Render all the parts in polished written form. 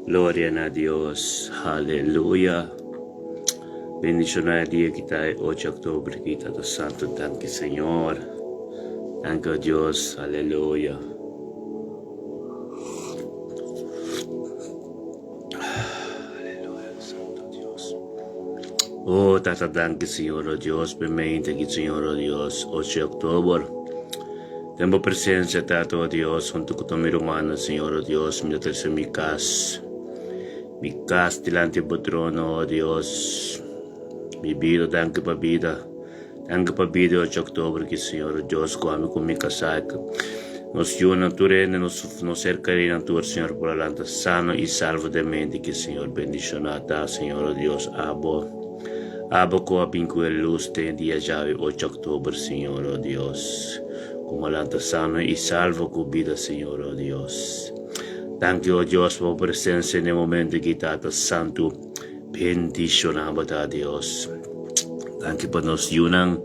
Gloria a Dios, aleluya. Bendición a día que está 8 de octubre, que está santo, danke Señor. Danke Dios, aleluya. Aleluya, santo Dios. Oh, tata danke Señor, oh Dios, permite que Señor, oh Dios, 8 de octubre. Tengo presencia, Tata, oh Dios, junto con mi hermano, Señor, oh Dios, mi tercer mi casa delante del trono, oh Dios, mi vida, danke pa vida, 8 de octubre, que Señor, oh Dios, come con mi casa, nos yuna tu reina, nos cercarina tu, Señor, por adelante, sano y salvo de mente, que Señor, bendicionata, Señor, oh Dios, abo ko abinco el luz de día llave 8 de octubre, Señor, oh Dios, como adelante, sano y salvo con vida, Señor, oh Dios. Danke, oh Dios, por presencia en el momento que está santo. Bendicionamos a Dios. Danke por nos yunan,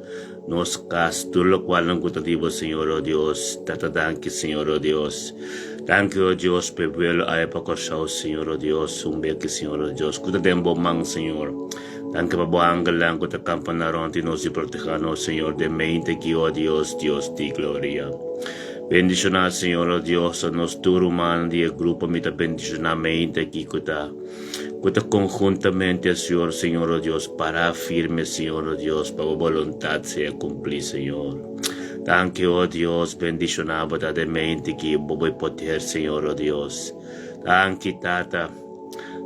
nos castos, lo cual no contativo, Señor, oh Dios. Tata, danke, Señor, oh Dios. Danke, oh Dios, por vuelo a época, Señor, oh Dios. Un beque, Señor, oh Dios. Cuta tempo man, Señor. Danke por boangel, danke por campanaron, y nos y protejanos, Señor, de mente que, oh Dios, Dios, di gloria. Bendicionar, Señor, oh Dios, a nos turman de grupo, mita bendicionamente aquí, cuta conjuntamente, Señor, oh Dios, para firme, Señor, oh Dios, para voluntad sea cumplir, Señor. Danke, oh Dios, bendicionamos de mente que voy a poder, Señor, oh Dios. Danke, Tata.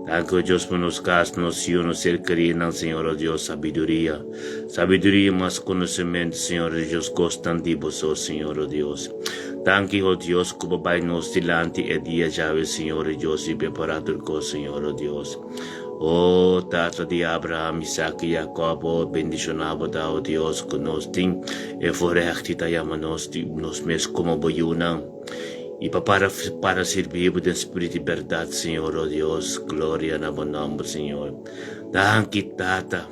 Danke, oh Dios, por nos casos, nos y nos cercarían, Señor, oh Dios, sabiduría. Sabiduría más conocimiento, Señor, oh Dios, constante, Señor, oh Dios. Danke, oh Dios, como vai nos delante e dia llave, Señor, oh Dios, y preparado el Señor, oh Dios. Oh, Tata de Abraham, Isaac y Jacob, oh, bendicionado, oh Dios, con nos ting, e forrechtita llamanos, nos mes como boyunan. Y para servir de espíritu y verdad, Señor, oh Dios, gloria en buen nombre, Señor. Danke, Tata,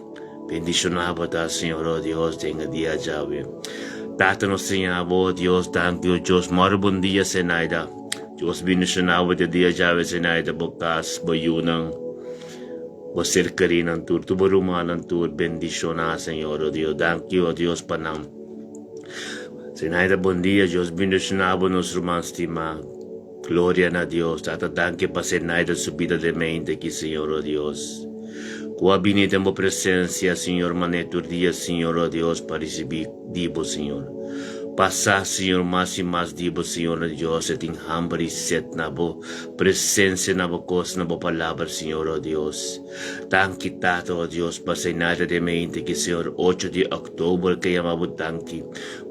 bendicionado, Señor, oh Dios, tenga día llave. Tata nos Señor, oh Dios, danke, oh Dios, buen día, Senaida. Dios bendicionado de día llave, Senaida, bocas, boyunan. Vos cercarinan tur, tu barumanan tur, bendicionado, Señor, oh Dios, danke, oh Dios, panam. Senaida, buen día, Dios bendicionado, nos romanstima. Gloria a Dios, Tata, danke pa Senaida, subida de mente, que Señor, oh Dios. Coabinete en presencia, Señor, manetur día, Señor, oh Dios, para recibir divo, Señor. Pasa, Señor, más y más divo, Señor, oh Dios, et in hambre y set nabo, presencia nabo cosa, nabo palabra, Señor, oh Dios. Danke, Tata, oh Dios, para nada de mente, que Señor, 8 de octubre, que llamamos danke.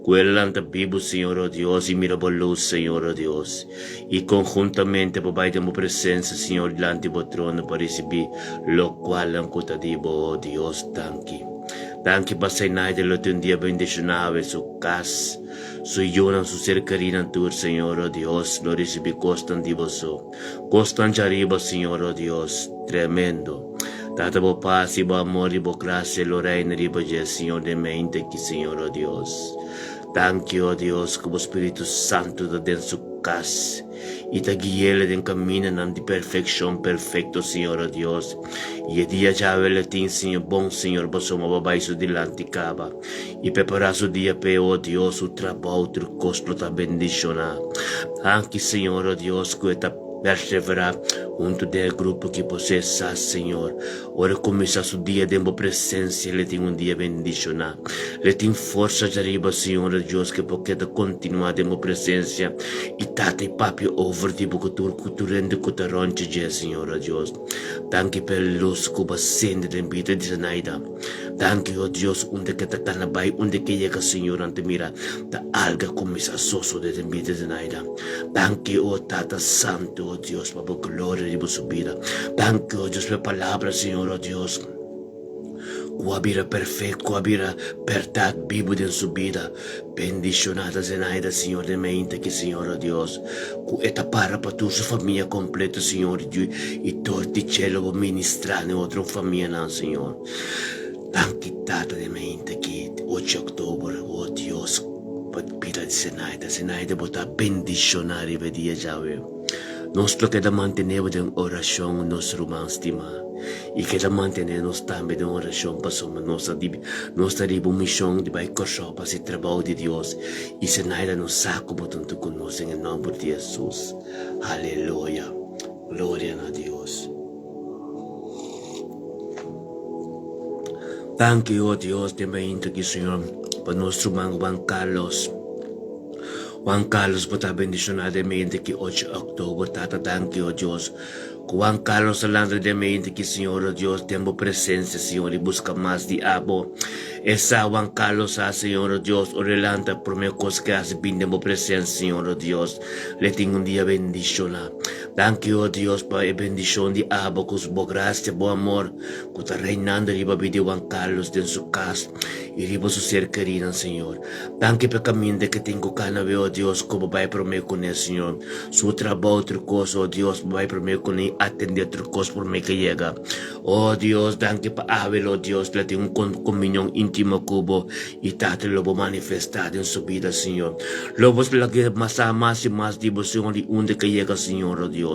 Cuelanta vivo, Señor, oh Dios, y mira por luz, Señor, oh Dios. Y conjuntamente, papá, damos presencia, Señor, delante del trono, para recibir lo cual han cotativo, oh Dios, danke. Danke para ser de lo que un día bendicionado, su casa, su yona, su cercanía, tu Señor, oh Dios, lo recibí constantivoso. Constante arriba, Señor, oh Dios, tremendo. Tata bo paz y bo amor y bo gracia, lo reina riba ya, Señor, de mente que, Señor, oh Dios. Danke, oh Dios, como Espíritu Santo da dentro su casa. Y te guíele en camino de perfección perfecto, Señor, oh Dios. Y el día ya vele tin, Señor, bom Señor, vos somos babai su delante caba. Y prepara su día pe, oh Dios, su trabajo, tu costo ta bendiciona. Anche, Señor, oh Dios, que ta perseverar junto del grupo que você está, Senhor. Ora começa su dia de presença, ele tem dia bendicionar. Ele tem força de arriba, Senhor Deus, que porque continuar de presença e tate papi over de culturando cutaronte de Senhor Deus. Danke per luz que basende de vida de naida. Danke, oh Deus, onde que ta canabai, onde que llega, Senhor, ante mira, ta alga começa soso de vida de naida. Danke, oh Tata Santo, oh Deus, para a glória de vossa vida. Danke, oh Deus, pela palavra, Senhor, oh Deus. Coabira perfeito, coabira verdade, vivo em sua vida. Bendicionada Zenaida, Senhor, de mente que, Senhor, oh Deus. Eta para tua família completa, Senhor, e todo o cielo vou ministrar em outra família, não, Senhor. Danke, Tata, de mente que 8 de outubro, oh Deus, pida de Zenaida, botar bendicionar e pedir, Yahweh. Nós lo queda mantenemos em oração nosso irmão estima. E queda mantermos também em oração para somos nossa missão de vai correr para esse trabalho de Deus. E se nada nos saco botando conosco em nome de Jesus. Aleluia. Glória a Deus. Thank you, oh Dios, também que Senhor, para nosso irmão Juan Carlos. Juan Carlos, por estar bendicionadamente que 8 de outubro, tata, thank you, oh Deus. Juan Carlos, hablando de mente que, Senhor, oh Deus, temos presença, Senhor, e busca mais diabo. Essa Juan Carlos, Senhor, oh Deus, orelanta por meu coisa que hace bem de presença, Senhor, oh Deus. Le tenho dia bendición. Thank you, oh Deus, para a bendição de abo, com sua graça, bom amor, que está reinando riba de Juan Carlos dentro de sua casa e riba sua ser querida, Senhor. Thank you para o caminho que tenho canave, oh Deus, como vai para mim com ele, Senhor. Seu trabalho, outra coisa, oh Deus, vai para mim com ele, atender outra coisa por mim que chega. Oh Deus, thank you para Abel, oh Deus, le tenho comunhão íntima cubo e tata lobo manifestado em sua vida, Senhor. Lobos lagi mais e mais devoção de onde que chega, Senhor, oh Deus.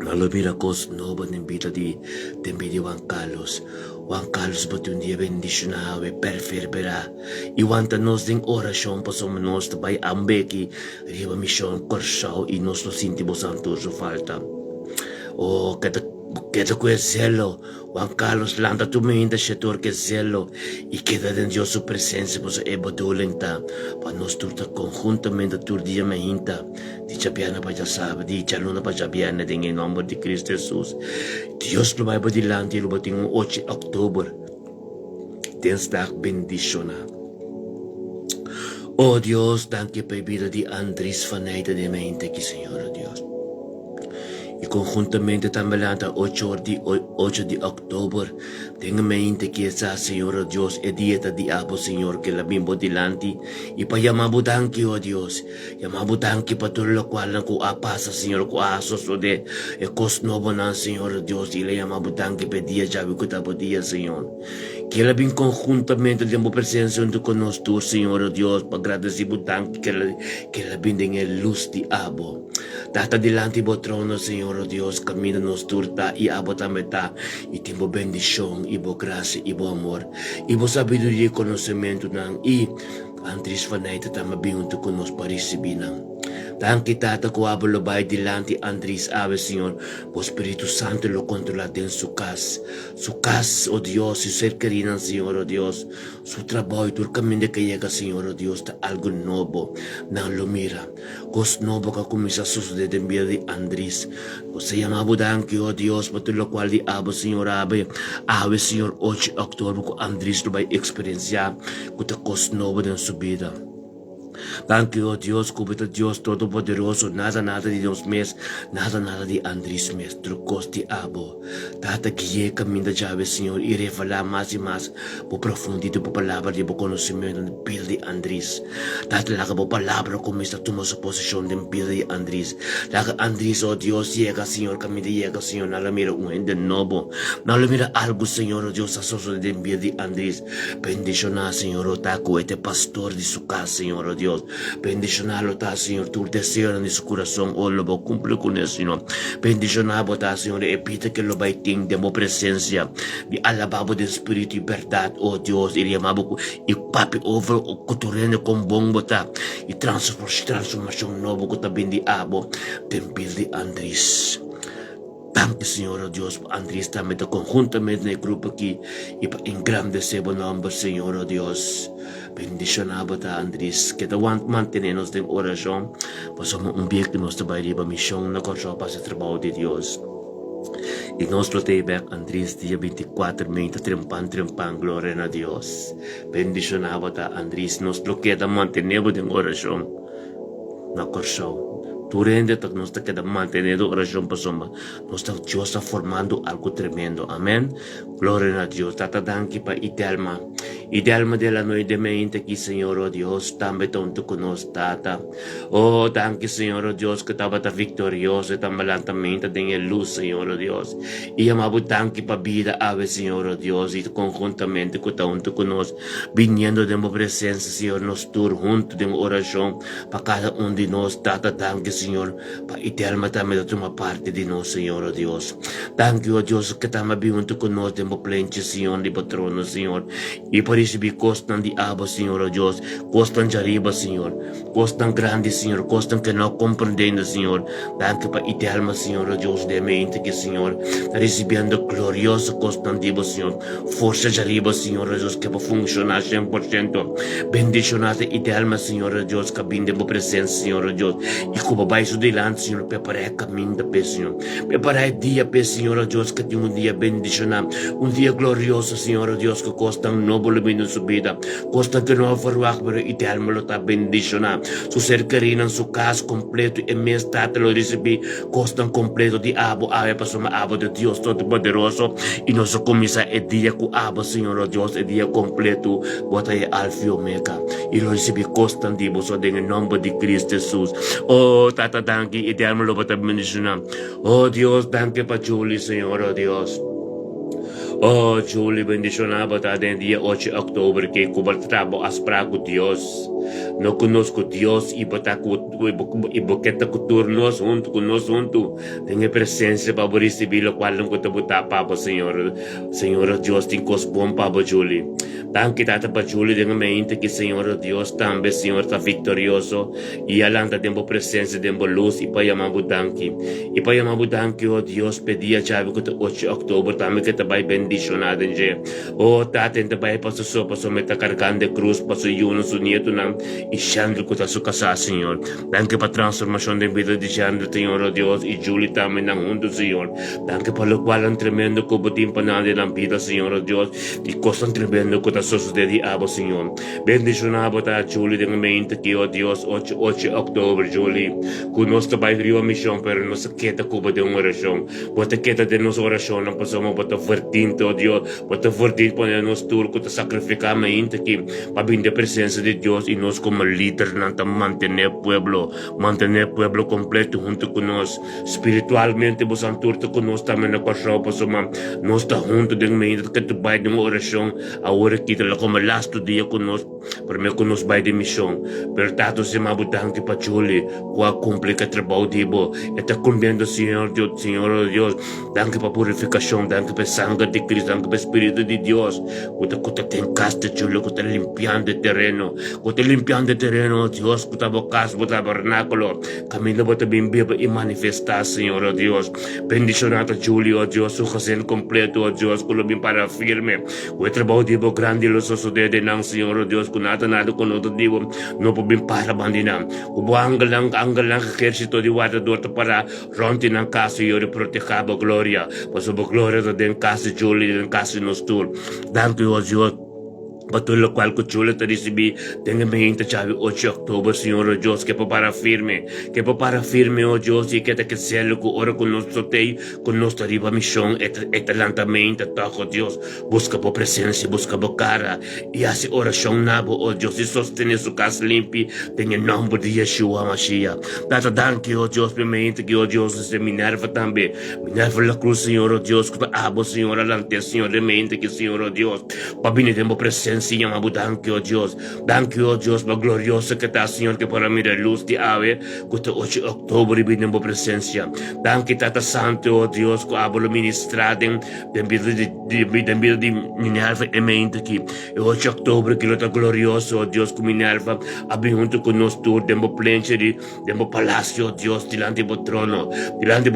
Nalo miracos no ba nembita di Juan Carlos. Juan Carlos ba un dia bendicionado e perferberá. Iwanta nos ding oração pa somos nos tabay ambeki riba mission korsao e nos lo sintimo santo so falta. Oh, queda com zelo. Juan Carlos landa tu mente setor que zelo e queda dentro de sua presença pois é badulenta para nós turta conjuntamente tur dia meinta di chapiana pa já sabe di chaluna pa chapiana em nome de Cristo Jesus. Deus lo vai badilante lo bating 8 de outubro. Dinsdag bendiciona. Oh Deus, danke per vida di Andres Faneita de mente que Senhor, oh Deus. E conjuntamente também lá 8 de outubro, tenho mente que essa Senhor Deus é dieta diabo Senhor que la bimbo dilante e pa yamabo danke oh Deus, yamabo danke pa tulo qual na ko apasa Senhor ko aso so de e cos novo na Senhor Deus e le yamabo danke pe dia javi ko tabo dia Senhor. Que ela vem conjuntamente de uma presença junto conosco, Senhor Deus, para agradecer o tanque que ela vem em luz de abo. Tata dilante do trono, Senhor Deus, caminha nos turta e abo também tá, e tem boa bendição, e boa graça, e bom amor, e boa sabedoria e conhecimento, e Andres Faneita também junto conosco para receber. Tanque tata ko abolo bay dilante Andres ave Senhor, o Espírito Santo lo controla dentro su casa, oh Dios, su ser querido, Senhor, oh Dios, su trabalho, tu caminho que llega, Senhor, oh Dios, está algo novo, não lo mira, cos novo que comienza a suceder en vida de Andres, se llamaba tanque, oh Dios, por lo cual de ave, Senhor, ave, Senhor, 8 de outubro, que Andres lo vai experienciar, que te cos novo en su vida. Thank you, oh Dios, cubito Dios Todopoderoso, nada de Dios mes, nada de Andres mes, trucos de abo. Tata guie caminho de llave, Senhor, e revelar mais e mais por profundidade, por palavra de por conhecimento de vida de Andres. Tata laga por palavra como está tomando sua posição de vida de Andres. Laga Andres, oh Dios, llega, Senhor, caminho llega, Senhor, não mira de novo, não mira algo, Senhor, oh Dios, asocio de vida de Andres. Bendiciona, Senhor, o taco, este pastor de su casa, Senhor, oh Dios. Bendicionalo ta, Senhor, tu deseo en su corazón, oh, lo va a cumplir con eso, Senhor. Bendicionalo ta, Senhor, e pide que lo va a tener de presencia, de alababo de espíritu y verdad, oh Dios, y llamabo, y papi, over, o coturene con bombo ta, y transformación nuevo, que también de abo, templo de Andres. Tanto, Senhor, oh Deus, Andres também está conjuntamente no grupo aqui e para engrandecer o nome, Senhor, oh Deus. Bendicionado ta Andres, que te mantenemos em oração, pois somos dia que nós trabalhamos a missão na corrida para o trabalho de Deus. E nós protebemos Andres dia 24, mente trempan, glória a Deus. Bendicionado ta Andres, nós bloqueamos mantenemos em oração na corrida. Durante que nos queda manteniendo oración por soma, Dios está formando algo tremendo. Amén. Gloria a Dios. Tata danki pa idealma de la noche de mente que Señor, oh Dios, también tonto con nos, Tata. Oh, danki, Señor, oh Dios, que estaba victorioso y tan malantamente de luz, Señor, oh Dios. Y amabo danki pa vida, ave, Señor, oh Dios, y conjuntamente que tonto con nos, viniendo de mi presencia, Señor, nos tur junto de oración para cada uno de nos, Tata danki, Señor, para iterma también de una parte de nosotros, Señor, oh Dios. Thank you, oh Dios, que estamos viviendo con nosotros, demo plenche, Señor, de patrono, Señor. Y por eso vi costan de abo, Señor, oh Dios, costan de arriba, Señor, costan grande, Señor, costan que no comprendendo, Señor. Thank you para iterma, Señor, oh Dios, de mente que, Señor, recibiendo glorioso costan de Señor, força de arriba, Señor, oh Dios, que para funcionar 100%. Bendicionate iterma, Señor, oh Dios, que binde por presença, Señor, oh Dios. E como vai isso delante, Senhor, preparar caminho da pé, Senhor. Preparar dia, pé, Senhor, oh Deus, que tem dia bendicionado, dia glorioso, Senhor, oh Deus, que costa nobre lumino subida, costa que não farwak, pero eterno lo está bendicionado. Su ser querido em sua casa completo, e mês tata lo recebi, costa completo de abo, ave, para soma abo de Deus Todo-Poderoso, e nosso comissa é dia com abo, Senhor, oh Deus, é dia completo, bota é alfa e omega, e lo recebi costa de você, em nome de Cristo Jesus. Oh, Tata, danke, eterno lo bota bendicionado. Oh Dios, danke para Julie, Señor, oh Dios. Oh, Julie, bendicionado tada en día 8 de octubre que cubartrabo asprago Dios. No conozco Dios y boqueta turnos junto con nosotros. Tenga presencia para recibir lo cual no te botar, Papa, Señor. Señor Dios, ten cos bom, Papa Julie. Danke, Tata, para Julie, tenga mente que Señor Dios también, Señor, está victorioso. Y alanta tempo presencia, tempo luz y para llamar danke. Y para llamar danke, oh Dios, pedía chave que 8 de octubre también que te vaya bendicionado en je. Oh, Tata, te vaya para su sopa, so meta cargando de cruz, para su yuno, su nieto, y Chandler con su casa, Señor. Danke para transformación de vida de Chandler, Señor, oh Dios, y Julie también juntos, Señor. Danke para lo cual han tremendo como timpanado de la vida, Señor, oh Dios, y cosas tremendo con las de diabo, Señor. Bendicionado para Julie de mente que, oh Dios, 8 de octubre, Julie, con nuestra baile misión, pero no se queda como de una oración. Bota queda de nuestra oración, no pasamos bota fuertinte, oh Dios, bota fuertinte ponernos tur, que te sacrificar mente que, para venir presencia de Dios y nos como líder, mantener pueblo completo junto con nos, espiritualmente, vos anturte con nos también la cuatro, pues, no está junto de mente que tu baile de una oración, ahora que te la como last día con nos, pero me con nos baile de misión, pero tanto se me abudan que para Julie, cual cumple que trabajo dibo, está cumpliendo, Señor Dios, danke para purificación, danke para sangre de Cristo, danke para Espíritu de Dios, que te encaste, Julie, que te limpiando el terreno, Dios, que te bocas, que te tabernáculo, camino para te viva y manifestar, Señor, oh Dios, bendicionado Julie, oh Dios, su José completo, oh Dios, con lo bien para firme, que trabajo dibo grande, lo sucede de nang, Señor, oh Dios, con nada con otro dibo, no por bien para bandinar, que angalang ejército de guardador para ronti ng caso y protejaba gloria, pues gloria de casa Julie, de casa nostur, danke, oh Dios, Para lo cual Julie te recibí, tenga mente chave 8 de octubre, Señor, oh Dios, que para firme, oh Dios, y que te que sea lo que ora con nosotros, con nuestra riba misión, lentamente, oh Dios, busca por presencia, busca por cara, y hace oración nabo, oh Dios, y sostiene su casa limpia, en el nombre de Yeshua Mashiach. Data danke, oh Dios, mente que, oh Dios, se Minerva también, Minerva la cruz, Señor, oh Dios, que abo, Señor, alante, Señor, de mente que, Señor, oh Dios, para venir en presencia, Señor, danke, oh Dios, por glorioso que está, Señor, que para mirar luz de ave, que está 8 de octubre, viene en presencia. Danke, Tata Santo, oh Dios, que abo lo ministrado, de Minerva e mente que, 8 de octubre, que lo está glorioso, oh Dios, que Minerva, abre junto con nosotros, dembo plenche, dembo palacio, oh Dios, delante de trono,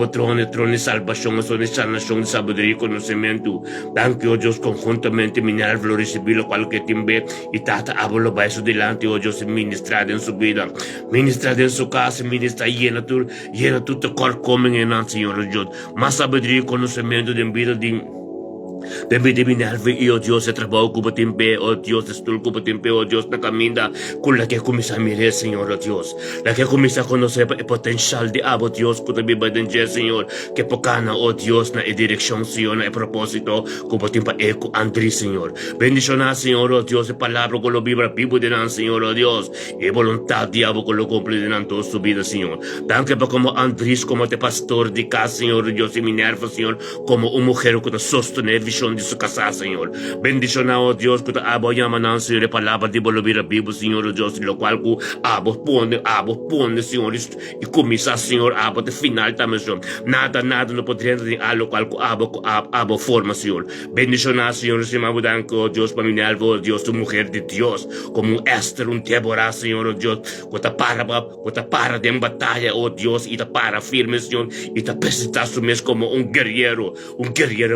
trono de salvación, son de sanación, de sabiduría y conocimiento. Danke, oh Dios, conjuntamente, Minerva lo recibí, lo cual que timbe y Tata abo lo va eso delante, oh Dios, ministrar en su vida, ministrar en su casa, ministrar llena tu cor comen en Señor, oh Dios, más sabiduría y conocimiento de vida de Minerva y, oh Dios, el trabajo que timbe, oh Dios, estul que timbe, oh Dios, na caminda con la que comienza a mirar, Señor, oh Dios, la que comienza a conocer el potencial de abo, Dios, que te viva de Señor, que pocana, oh Dios, na dirección, Señor, na propósito, que timba eco Andrés, Señor, bendición, Señor, oh Dios, el palabra que lo vibra vivo de nan, Señor, oh Dios, y voluntad de abo que lo cumple de nan toda su vida, Señor. Danke para como Andrés, como te pastor de casa, Señor, oh Dios, y Minerva, Señor, como un mujer que te sostiene visión de su casa, Señor. Bendición, oh Dios, que abo llaman, Señor, palabra de volver a vivo, Señor, oh Dios, lo cual abo pone, Señor, y comienza, Señor, abo de final también, Señor. Nada no podría decir a lo cual abo forma, Señor. Bendición, Señor, Señor, oh Dios, para mi alvo, oh Dios, tu mujer de Dios, como un Esther, un Débora, Señor, oh Dios, que te para de en batalla, oh Dios, y te para firme, Señor, y te presenta su mes como un guerrero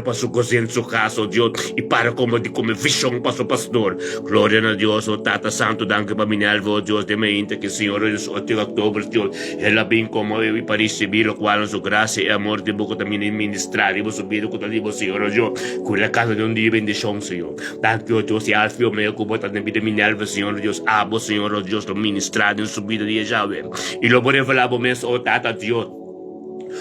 para su cosa en su casa, oh Dios, y para como visión para su pastor. Gloria a Dios, oh Tata Santo, danke para mi alvo, oh Dios, de mente que, Señor, el 8 de octubre, Dios, él la bien como para recibir lo cual en su gracia y amor de boca también ministrar, y su vida con el libro, Señor, oh Dios, con la casa de un día bendición, Señor. Danke, oh Dios, y alfa y omega, como también de mi alvo, Señor, Dios, abo, Señor, oh Dios, lo ministrar en su vida de Yahweh. Y lo voy a revelar, oh Tata Dios.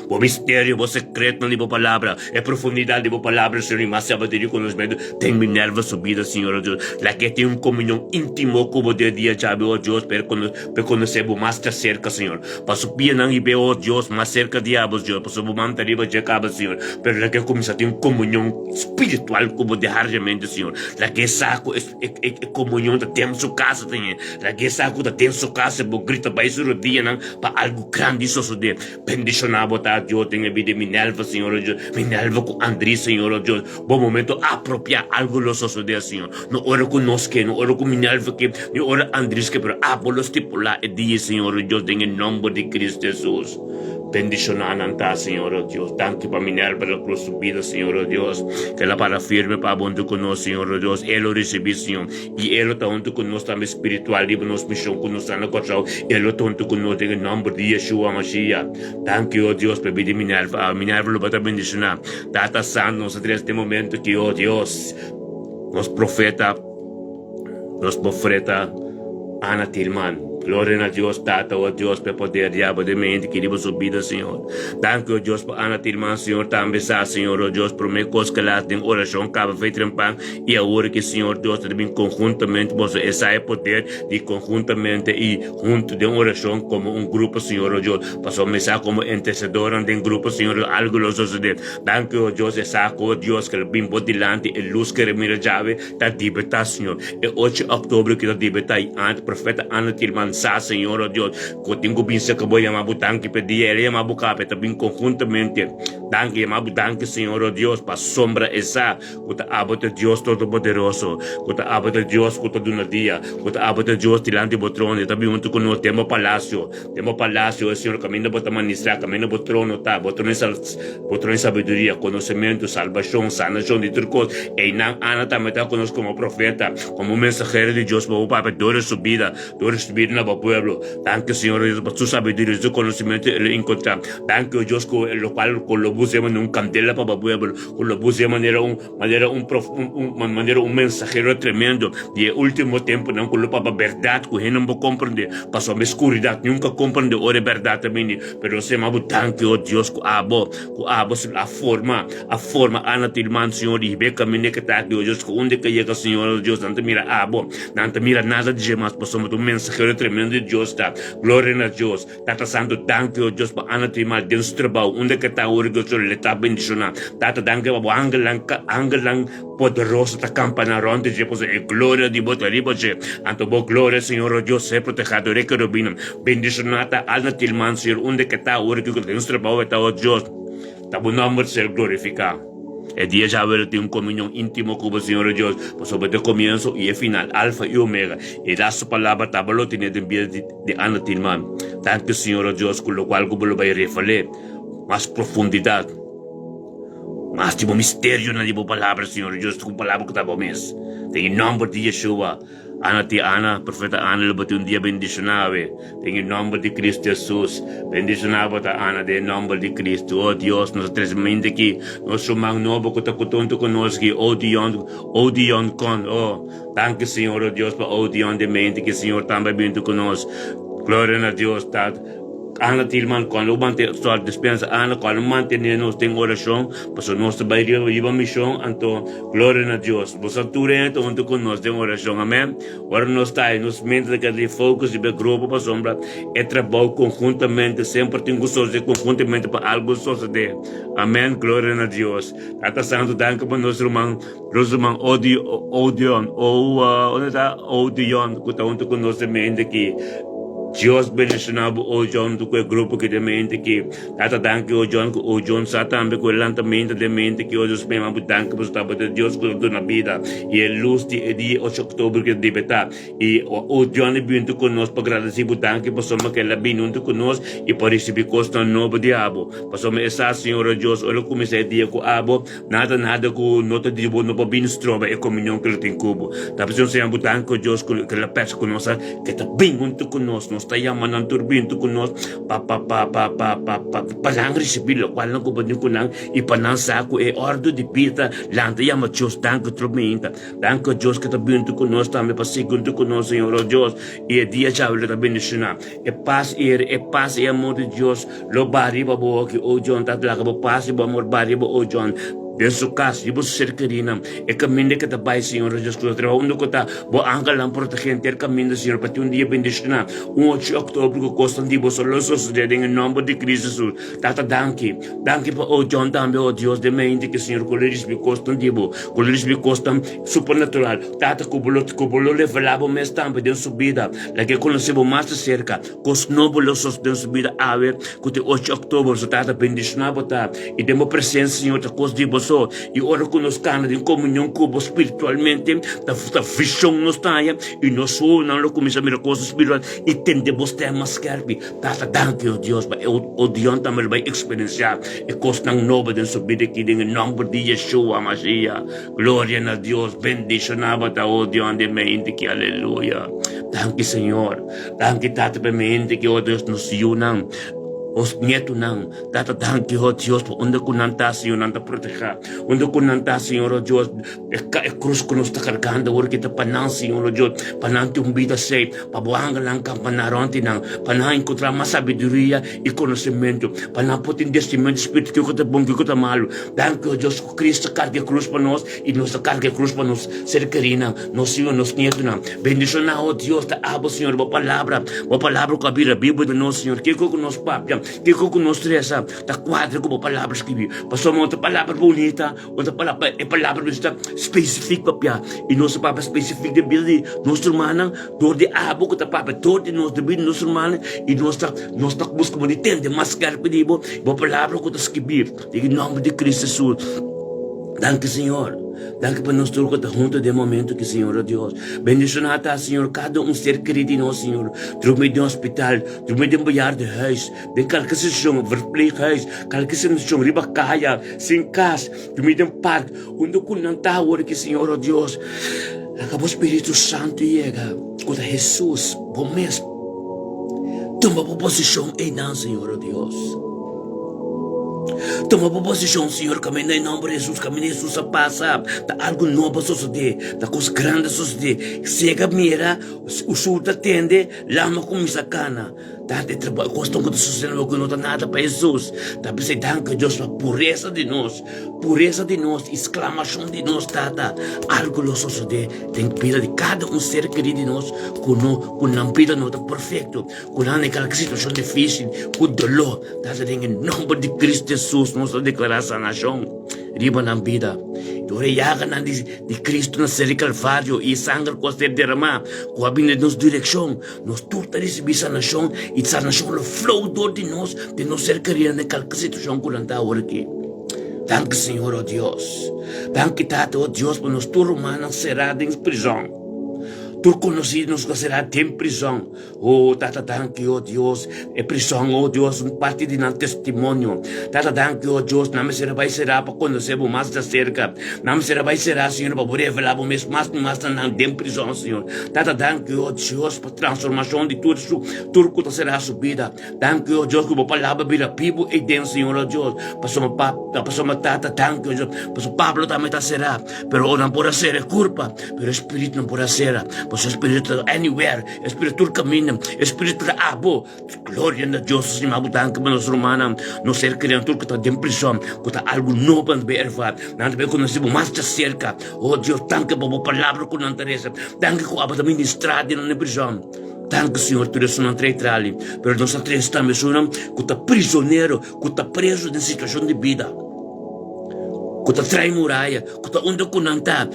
O mistério, o secreto na palavra, é profundidade da palavra, Senhor, e mais sabedoria conhecimento. Tem Minerva subida, Senhor, oh Deus. Lá que tem comunhão íntimo com o dia, sabe, oh Deus, para conhecer mais de cerca, Senhor. Para subir não e ver, oh Deus, mais cerca de Deus, Deus. Para subir manter riba de acaba, Senhor. Pero lá que começa a ter comunhão espiritual como de hardamente, Senhor. Lá que saco é comunhão da tem sua casa, Senhor. Lá que saco da tem sua casa, bo grita para isso o dia, não, para algo grande suceder. Bendicionado, tá? Dios tenha vida Minerva, Senhor, Deus. Minerva com André, Senhor, Deus. Bom momento apropriar algo lo suceder, Senhor. No ora conosco, no ora com Minerva que, no ora André que, pero lo estipular e dia, Senhor, Deus, em nome de Cristo Jesus. Bendición ananta, Señor, oh Dios. Danke para Minerva la cruz subida, Señor, oh Dios. Que la para firme para junto con nosotros, Señor, oh Dios. Él lo recibe, Señor. Y Él está junto con nosotros también espiritual. Y nos misión con nosotros en la cuatro. Él está junto con nosotros en el nombre de Yeshua Mashiach. Danke, oh Dios, para pedir Minerva. Minerva lo va a bendicionar. Data santo, nosotros en este momento que, oh Dios, nos profeta Ana Tilman. Glória a Deus, Tata, oh Deus, para poder diabo de mente, querido subida, Senhor. Danke, oh Deus, para Ana Tilman, Senhor, também, Senhor, oh Deus, por meio coisa que lá tem oração, acaba feito em pão, e a hora que, Senhor, Deus, também conjuntamente, você essa é poder de conjuntamente e junto de oração como um grupo, Senhor, oh Deus, para começar como intercedor de um grupo, Senhor, algo lo suceder. Danke, oh Deus, essa, oh Deus, que bem por delante, e luz que remira jave, da libertar, Senhor. E 8 de outubro que da libertar, e antes, profeta Ana Tilman, Senhor, oh Deus, que tenho pensado que vou chamar que pedir, ele chamar o capa, também conjuntamente. Danke, Senhor, oh Deus, para sombra essa, que te abo de Deus Todo-Poderoso, que te abo de Deus que todo no dia, que te abo de Deus delante do trono, também junto com nós, temos palácio, Senhor, caminho para ministrar, caminho para o trono, tá, para o trono sabedoria, conhecimento, salvação, sanação de tudo coisa, e não, Ana também está conosco como profeta, como mensageiro de Deus, para o Pai, dor subida na pueblo. Danke, Señor, por su sabiduría, su conocimiento, el encontrar. Danke, Dios, con lo cual con lo buscamos en un candela para el pueblo, con lo buscamos un mensajero tremendo. Y el último tiempo, no con lo para verdad, que no puedo comprender, pasó mi oscuridad, nunca comprende ahora verdad también, pero se me danke, oh Dios, que abo la forma, Ana Tilman, Señor, y ve camino que está aquí, oh Dios, que donde que llega, Señor, oh Dios, no te mira abo, no te mira nada de demás, pasó un mensajero tremendo de Deus, tá? Glória a Deus. Tata Santo, danke, oh Deus, para Ana Tilman, dentro do trabalho, onde que está hoje, Deus, ele está bendicionando. Tata, danke, para angelang poderoso, tá campanaronte, depois é glória de botar riba, anto bo glória, Senhor, oh Deus, é protegido, é que robinam. Bendicionada, Ana Tilman, Senhor, onde que está hoje, dentro do trabalho, tá, oh Deus, tá bom nome ser glorificado. El día ya tiene un comunión íntimo con el Señor Dios, pues sobre el comienzo y el final, alfa y omega. Y da su palabra, tablo tiene de vida de Ana Tilman. Tanto Señor Dios, con lo cual como lo va a revelar, más profundidad, más tipo misterio en la palabra, Señor Dios, con palabra que estaba mes. En nombre de Yeshua. Ana, profeta Ana, lo bate un día bendicionado, en el nombre de Cristo Jesús, bendicionado a Ana, en el nombre de Cristo, oh Dios, nosotros mente aquí, nuestro magnobo que está contento con nosotros, Odion con, oh, danke Señor, oh Dios, para Odion de mente, que Señor también viene con nosotros, gloria a Dios, Ana Tilman, quando manter sua dispensa, Ana, quando mantenemos em oração, para nossa bairro, viva missão, então, glória a Deus. Você ature então, onde conosco em oração, amém? Agora nós está, nos mentes de focus, de grupo, para sombra, é trabalho conjuntamente, sempre tem gostoso, conjuntamente para algo suceder. Amém, glória a Deus. Tata Santo, danke para nosso irmão Odion, onde está Odion, que está onde conosco, mente aqui. Dios bendicionado o John do quel grupo que de mente que tata danke o John sa tambe quel lantamento de mente que hoje spema danke por estar de Deus por na vida e é luz de dia 8 de outubro que deve estar e o John vindo conosco para agradecer por danke por soma que la vindo conosco e por receber costa novo diabo por soma essa senhora Deus olha como se dia com abo nada com nota de bo no bobino stroba e comunhão que ele tem cubo tá precisando ser danke Deus que la peça conosco que tá bem junto conosco está yaman turbinto kunos palang resibil walang kubadin kunang ipanang sako ordo di pita lanta yama Dios danke trumenta danke Dios que binto kunos também para segundo kunos Senhor Deus e dia chave da bendição paz e amor de Deus lo bari babo que o John tá lá que paz e amor bari bo o John Dentro casa, ibu cercarina, caminho que está Senhor Jesus Cristo, onde que está, bo angka lang protegente, caminho Senhor, para dia bendicionar, 8 de outubro que costam de você, los sucede em nome de Cristo Jesus, tata danke para o John também, o Deus de mente que Senhor, com eles me costam de bo, com eles me costam supernatural, tata cubulo levelabo mes também de subida, lá que conhecemos mais de cerca, cos nobulos de subida ave, que 8 de outubro, so tata bendicionar botar, e demo presença Senhor, ta cos de você e ora conosco em comunhão com espiritualmente da visão nos taia e nós não começamos a coisa espiritual e tendemos temas que tata danke o Deus o Deus também vai experienciar e coisa nova de subir aqui em nome de Yeshua Mashiach glória a Deus bendicionava ta o Deus de mente que aleluia danke Senhor danke tata para mente que o Deus nos unam os nietos não, tata danke o Deus, onde que não está Senhor, não está proteger, onde que não está Senhor, Deus, é cruz que nos está carregando, porque está para não Senhor, Deus, para não ter vida safe, para boanga não campanar ontem não, para não encontrar mais sabedoria e conhecimento, para não poder investimento espírito que está bom, que está malo, danke o Deus, que Cristo carga a cruz para nós e nós carga a cruz para nós ser querida, nós Senhor, nós nietos não, bendição o Deus, da abo Senhor, boa palavra com a Bíblia de nós Senhor, que com nós papo que com nós três da quadra como palavras que passou uma outra palavra bonita outra palavra é palavra específica papia e nossa palavra específica de Bíblia nosso irmão dor de abo que tá palavra dor de nós de Bíblia nosso irmão e nós tá buscando de entender mais claro que digo boa palavra que tá escrever em nome de Cristo Jesus danke Senhor danke para nós todos que está junto de momento que Senhor Deus bendicionado Senhor cada ser querido em nós Senhor dormir no hospital dormir em bejaardenhuis de qualquer situação verpleeghuis qualquer situação riba kaya sem casa dormir em parque onde o não está agora que Senhor Deus acabou o Espírito Santo chega com Jesus bom mesmo toma posição em nós Senhor Deus toma posição, Senhor, caminha em nome de Jesus, caminha Jesus a passar, tá algo novo suceder, tá coisa grande suceder, chega mira, o sul tá tende, lama com misacana, tá de trabalho, costa com sucedendo que não tá nada para Jesus, tá precisando que Deus a pureza de nós, exclamação de nós, tá, algo lo suceder, tem que pedir de cada ser querido de nós, com não pida não tá perfeito, com não naquela situação difícil, com dolor, tá em nome de Cristo Jesus, nós declarar essa nação, riba na vida. Doreyaga na de Cristo na série Calvário e sangue que ser derramado, com a vinda de nos direção, nós tudo receber essa nação e essa nação o flow de nós ser querido naquela situação que não está agora aqui. Danke Senhor, oh Deus. Danke Tata, oh Deus, por nós tudo humano será em prisão. Tu conhecidos que será em prisão. Oh, Tata, danke, oh Deus. É prisão, oh Deus, parte de nosso testemunho. Tata, danke, oh Deus. Não me será para conhecermos mais da cerca. Não me será, Senhor, para poder revelar mais na prisão, Senhor. Tata, danke, oh Deus, para transformação de tudo que será subida. Danke, oh Deus, que a palavra vira vivo e dentro, Senhor, oh Deus. Passou Tata, danke, oh Deus. Passou Pablo também será. Pero não pode ser culpa. Pero o Espírito não pode ser. Pois o Espírito anywhere, o Espírito caminha, o Espírito abo. Glória a Deus, se me abutan que nos romana, não ser criatura que está de prisão, que está algo novo para ver, não ver quando se mais de cerca. Oh Deus, tanque para a palavra que não interessa, tanque que a ministrar na prisão. Tanque, Senhor, tu és não traitrali, pero nós estamos que está prisioneiro, que está preso em situação de vida. Que está trai muralha, que está onde que não está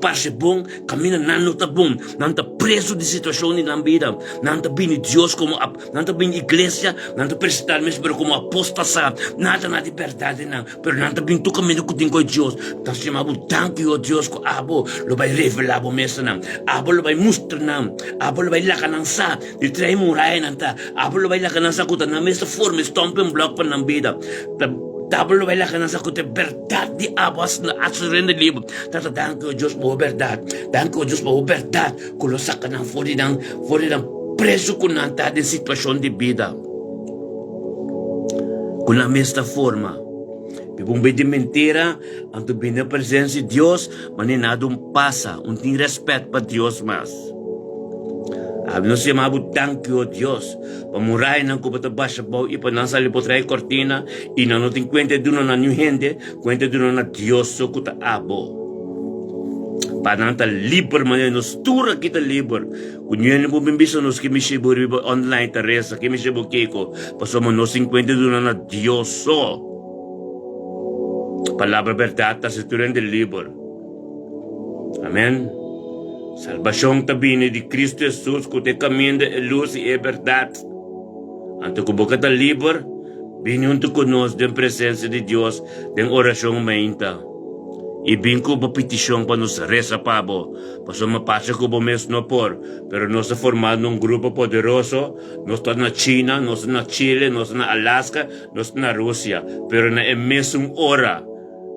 parece bom, caminha não está bom, não está preso de situação na vida, não está bem Deus como, não está bem igreja, não está prestar mesmo como apostasa, nada na liberdade não, pero não está bem tu caminho que tem com Deus, está chamado tanque o Deus que abo, lo vai revelar o mesmo não, abo lo vai mostrar não, abo lo vai lá canança, de trai muralha não está, abo lo vai lá canança que está na mesma forma, estompa um bloco para na vida. Tablo vai lá que nós acontece verdade abas na asurenda livro. Tata danke Deus por verdade. Danke Deus por verdade. Quando saca não fora preso com nada de situação de vida. Com a mesma forma. Bibumbe de mentira, anto bem na presença de Deus, mas nem nada passa, tem respeito para Deus mais. Não se chama tanque o Deus. Pamurai não cuba baixa bom e para não sair por trás cortina e não tem conta de uma new gente, conta de uma Deus só que tá abo. Para não tá livre, mas nos tura que tá livre. Kunyan mo bimbisa nos que me chegou online Teresa, que me chegou Kiko, passamos nos 50 de uma Deus só. Palavra verdade se turende livre. Amém. Salvação tabine de Cristo Jesus, que te caminho de luz e verdade. Anto que boca está livre, vem junto conosco na presença de Deus, em oração menta. E vem com uma petição para nos reza pabo. Passou uma parte que o mês não por, pero nós estamos formando grupo poderoso. Nós estamos na China, nós estamos na Chile, nós estamos na Alaska, nós estamos na Rússia. Pero na mesma hora,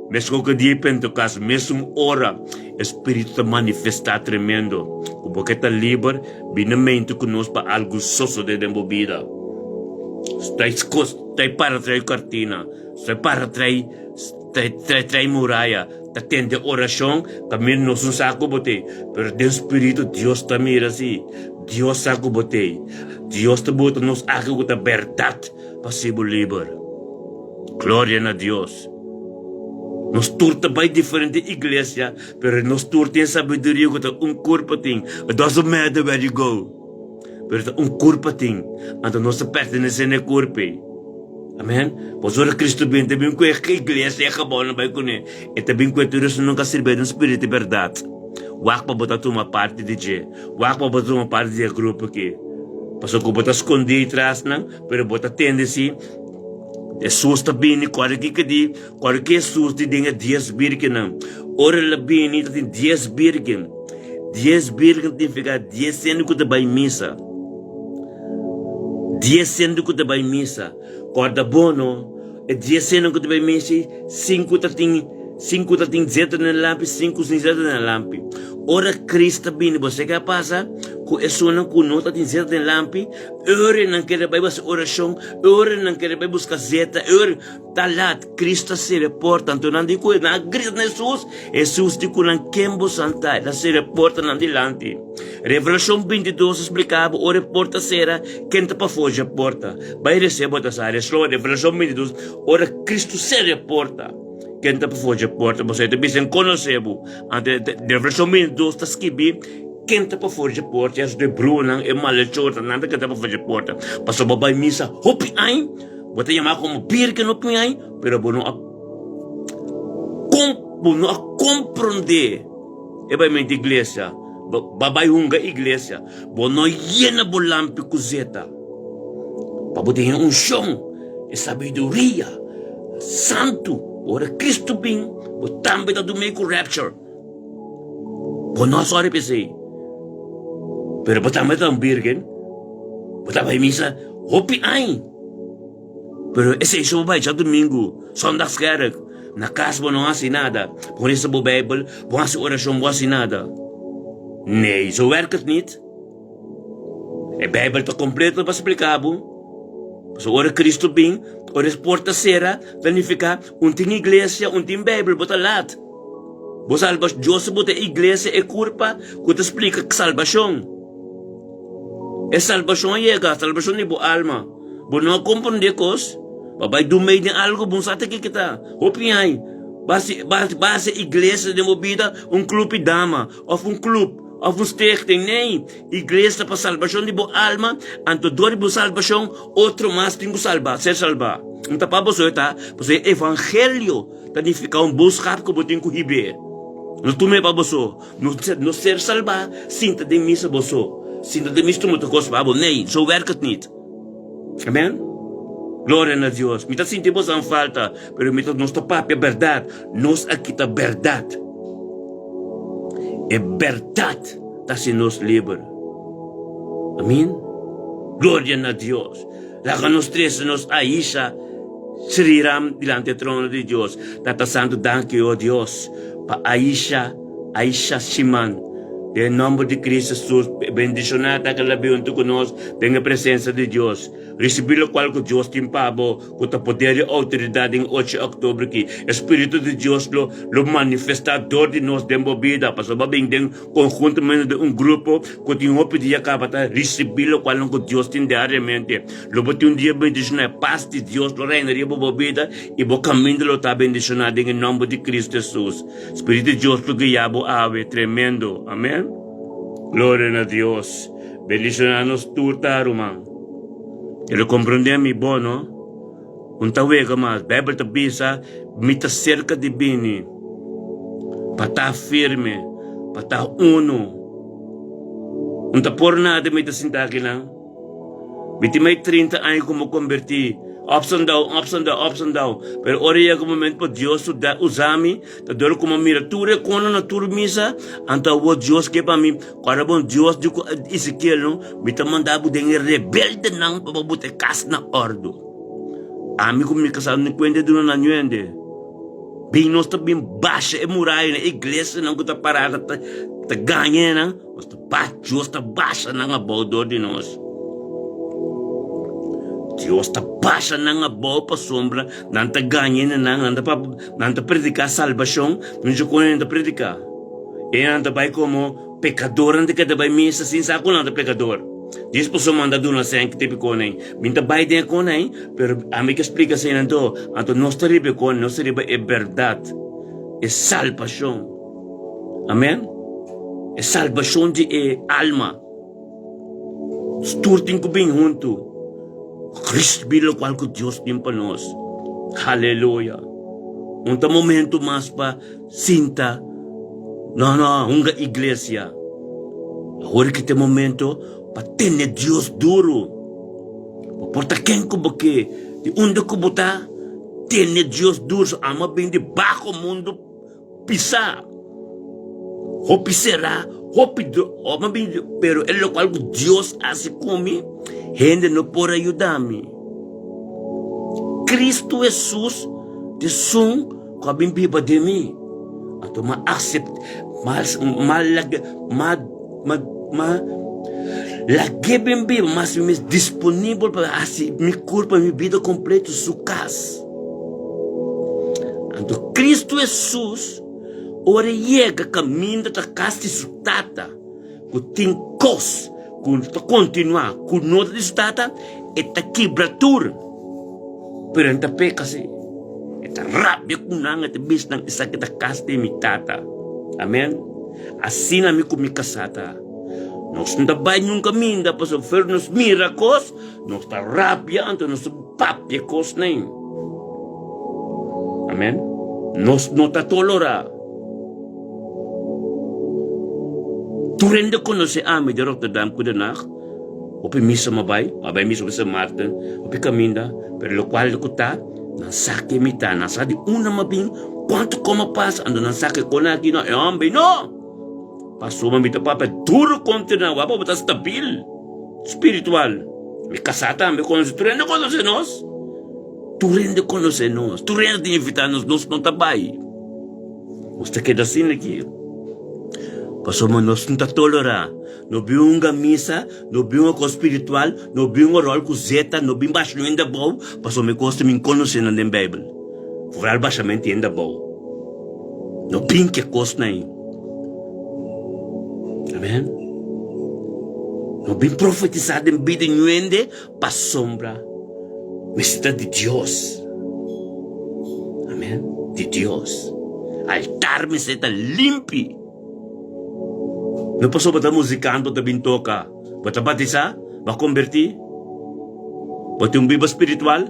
mesmo que dia Pentecostes, mesmo hora, o Espírito está manifestar tremendo. O boca está livre, vinamente conosco para algo sosso de vida. Está para trás cortina, está para trás muralha, está tendo oração, caminho não se saco botei. Pero o Espírito, Deus está mira assim, Deus saco botei. Deus está botando nos água da verdade para ser livre. Glória a Deus. Nós turta bem diferente igreja, pero nós turta tem sabedoria que corpo tem. It doesn't matter where you go. Pero corpo tem. Então nós pertencemos ao corpo. Amém? Pois ora Cristo bem, também com a igreja é acabou não vai com ele. E também com a turista nunca servir no espírito de verdade. Wak para botar uma parte de G. Wak para botar uma parte de grupo aqui. Passou que botar escondido atrás, não? Pero botar tendência. Jesus está bem, qualquer Jesus tem 10 birgen não. Ora lá bem, tem 10 birgen. 10 birgen tem que ficar 10 sendo que está bem missa. 10 sendo que está bem missa. Corda bono, 10 sendo que está bem missa, 5 tem 0 na lampe, 5 tem 0 na lampe. Ora Cristo bem, você que passa, com isso não com nota tem 0 na lampe, ora não quer vai buscar oração, ora não quer vai buscar zeta, ora tá lá Cristo se reporta, então não digo na Cristo Jesus digo não quembo santa, lá se reporta não dilante. Revelação 22 explicava, o reporta será quem tá para fora a porta, vai receber essa área, Revelação 22, ora Cristo se reporta. Quem está para fora a porta, você também se conhece, a versão 22 está escrito, quem está para fora a porta, as de Bruna, é malachota, nada que está para fora a porta. Passou a missa, hopi aí, você chamar como pirca no pinhai, pero não a compreender. É bem mente igreja, babai hunga igreja, não llena bolampi cuzeta. Para botar um chão, é sabedoria, santo. Ora Cristo bem, o também do meio com rapture. Por nós olha pensei. Pero por também tá birgen. Por também missa, hopi ai. Pero esse isso vai já domingo, sondagskerk. Na casa não há assim nada. Por isso a Bíblia, não há oração, não há assim nada. Nee, zo werkt het niet. A Bíblia está completa para explicar, so ora Cristo bem, ora porta será, planificar, tem igreja, tem Bíblia, bota lá. Bo salvação, Deus bote a igreja e culpa, que te explica que salvação. É salvação chega, salvação é bo alma. Bo não compreende coisas, babai do meio de algo bom sate que kita. Opiai, base igreja de movida, clube dama, ou clube, ou stichting, nem. Igreja para salvação de bo alma, anto dori bo salvação, outro mais tem bo salvar, ser salvar. Então para você tá, você evangelho, significa buscar que botin ko hibe. No tume pa boso, no ser salva, sinta de misa boso. Sinta de misa mo to kos babo, nee, zo werkt het niet. Amen? Glória a Deus. Mita sentimos a falta, pero mita nossa própria verdade, nós aqui tá verdade. É verdade, tá se nos livre. Amém? Glória a Deus. Laga nos três, nos Aisha, Sri Ram, diante do trono de Deus. Tata Santo, danke, oh Deus. Pa Aisha Shiman. Em nome de Cristo Jesus, bendicionada que ela veio conosco, tenha a presença de Deus. Receber o qual que Deus tem pavo, com a poder e autoridade em 8 de outubro aqui. Espírito de Deus, o manifestador de nós de vida, para saber bem de conjuntamente de grupo, que tem um dia acaba de receber o qual que Deus tem diariamente. Logo tem dia bendicionado, paz de Deus, o reino de vida, e o caminho está bendicionado em nome de Cristo Jesus. Espírito de Deus, que guiabo ave, tremendo. Amém? Glória a Deus. Bendicionanos turta, Román. Ele compreende mi bono. Un tawega mas. Bible ta bisa. Mita cerca de bini. Pata firme. Pata uno. Un ta por nada mita sintaki lang. Biti may 30 anos como converti. Ups and down. Pero ora é o momento para Deus usar-me, tá dando como miratura, quando na turmisa, então o Deus que para mim, para bom Deus de Ezequiel, não, me tá mandando de rebelde não para botar casa na ordem. Amigo me casado não conhece do não anhuende. Bem nós tá bem baixa é muralha na igreja não que tá parada tá ganha não, mas tá Deus tá baixa não a bodo de nós. Deus está baixa na boa para sombra, não está ganhando, não está predicar salvação, não está conseguindo predicar. E não está como pecador, não está vai missa sem saco, não está pecador. Diz por sua manda duna sem que tipo com nem, minta vai ter com nem, pero a mim que explica sem então, não está ribe com, não está ribe é verdade, é salvação. Amém? É salvação de alma. Esturtem com bem junto. Cristo bilo qual que Deus tem para nós. Aleluia. Momento mais para sinta. Não, uma igreja. Agora que tem momento para ter Deus duro. Porta quem que porque de onde que botar ter Deus duro, ama bem de baixo mundo pisar. O pisará, o bem, pero é o qual que Deus hace comigo. Gente não pode ajudar-me. Cristo Jesus de som com a bimbiba de mim. Então, accept, lagi bimbiba, mas me disponível para me culpa, minha vida completa, sua casa. Então, Cristo Jesus, ora chega caminho da casa de sua tata, que tem coisa. Continuar com nós de estata eta quebratura pero enta peca se eta rabia com nanga te bis nang isa kita kaste mi tata. Amen. Assim na mi kumikasata nós não vai nunca minda para sofrer nos miracos nós tá rabia anto nos papia cos nem. Amen. Nós não tá tolerar. Tu rende conhece a mim de Rotterdam kudanak, opi misa mabay misa sa Martin, opi kaminda, pero lo qual ko ta, nan sake mita, nan sa di una mabing, quanto como passa, ando nan sake ko na gino, ambe no! Paso mamita papa, duro continua, wapa bata stabil, spiritual. Mi kasata, mi conhece, tu rende conhece nos? Tu rende conhece nos, tu rende de invitar nos não tabay. Você queda assim aqui. Paso nós não tolerar. Não viu uma missa, não viu uma coisa espiritual, não viu um rol com zeta, não viu baixo ainda bom. Paso me custa me conhecer na Bíblia. Furar baixamente ainda bom. No bem que coisa nem. Amém? No bem profetizado em vida nuende para sombra. Mas está de Deus. Amém? De Deus. Altar me está limpo. Não passou para musicando, para tocar. Para batizar, para convertir. Para ter vida espiritual.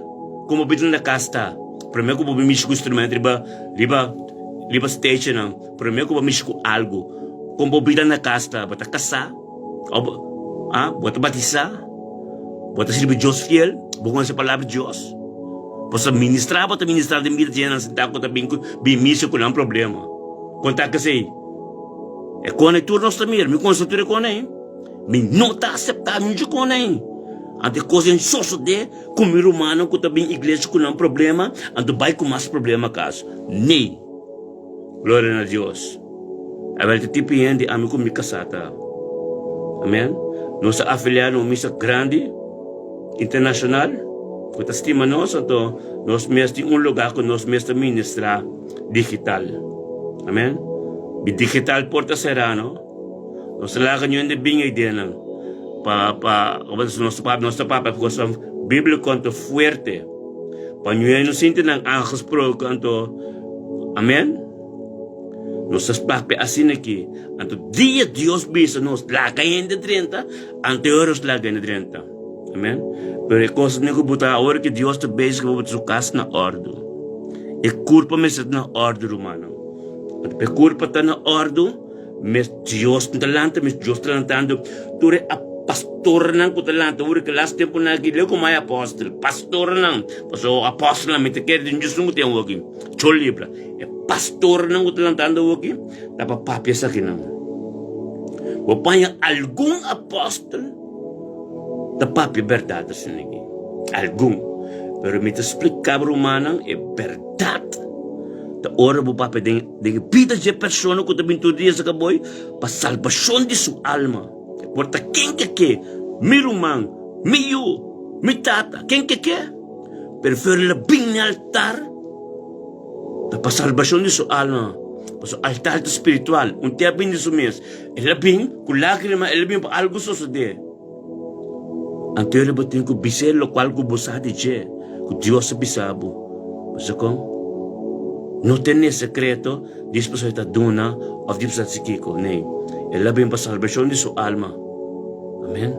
Como bilang na casta. Primeiro como mexer com instrumento, riba stage não. Primeiro como mexer com algo. Como bilang na casta, para casar. Para batizar. Para servir Deus fiel. Bukan sa palavra de Deus. Para ministrar de vida de gente, sentar com também bimício com um problema. Contar que sei. É quando tu nós também, me consultura com nem. Me não está aceitável de com nem. Ante coisa em sosso de comer humano que também igreja com um problema, ante vai com mais problema caso. Nem. Glória a Deus. A verdade tipo de amigo com me casata. Amém. Nossa afiliada missa grande internacional. Que estima nós, então nós mesmo lugar que nós mesmo ministrar digital. Amém. Digital porta serano. Nós lagan yun de bingay din ng nosso papa porque a Bíblia conta fuerte. Panhuelo sinto ng anjos pro canto. Amém? Nossos papas assim aqui. Anto dia Deus bisa nos lagay de 30, ante horas lagay de 30. Amém? Pero é coisa que buta a hora que Deus te beija que buta sukas na ordem. É culpa me na ordem humana. É culpa tá na ordem, mas Deus talanta, mas Deus talantando. Tu é a pastor nang putalanta, uri que last tempo na gileu como é apóstolo, pastor nang, paso apóstolo na mente quer de Deus não tem o aqui. Cholibra. É pastor nang putalantando aqui, dá para papia sa aqui não. O pai algum apóstolo da papia verdade assim aqui. Algum. Pero me te explicar romano é verdade. Da hora o papai de vida de pessoa que também tu dias acabou para salvação de sua alma. Porta quem que mi rumang, mi yu, mi tata, quem que prefere la bing ni altar da para salvação de sua alma. Para o altar espiritual, dia bem de mês. Ela bem com lágrima, ela bem para algo suceder. Anterior batin ko bisel lo qual ko busadi je, ko Dios bisabo. Basta ko não tem secreto, diz para a duna, ou diz para a sikiko, nem. Ela bem para a salvação de sua alma. Amém?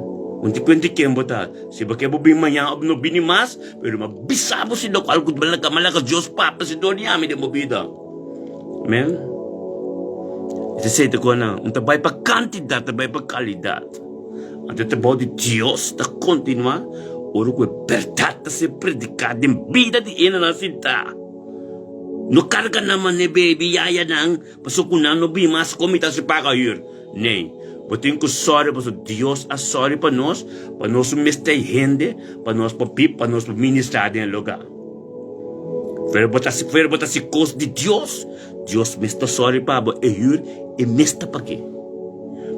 Unti kwenti kembo ta, se bakay mo bimaya ob no binimas, pero mabisabo si lo qual ko malaka Dios papa si doni ami de mo vida. Amém? Ito sa ito ko na, tabay pa kantidad, tabay pa kalidad. Ang trabalho de Deus está continua, oro que verdade se predicar de vida de ina na sinta. No carga naman ni baby yaya nang pasukunan no bimas komita se pagayur. Nem. Botin ko sorry para Deus a sorry para nós mistay gente, para nós para nós ministrar em lugar. Pero bota si cos de Deus me está sorry para e hur e mesta para quê?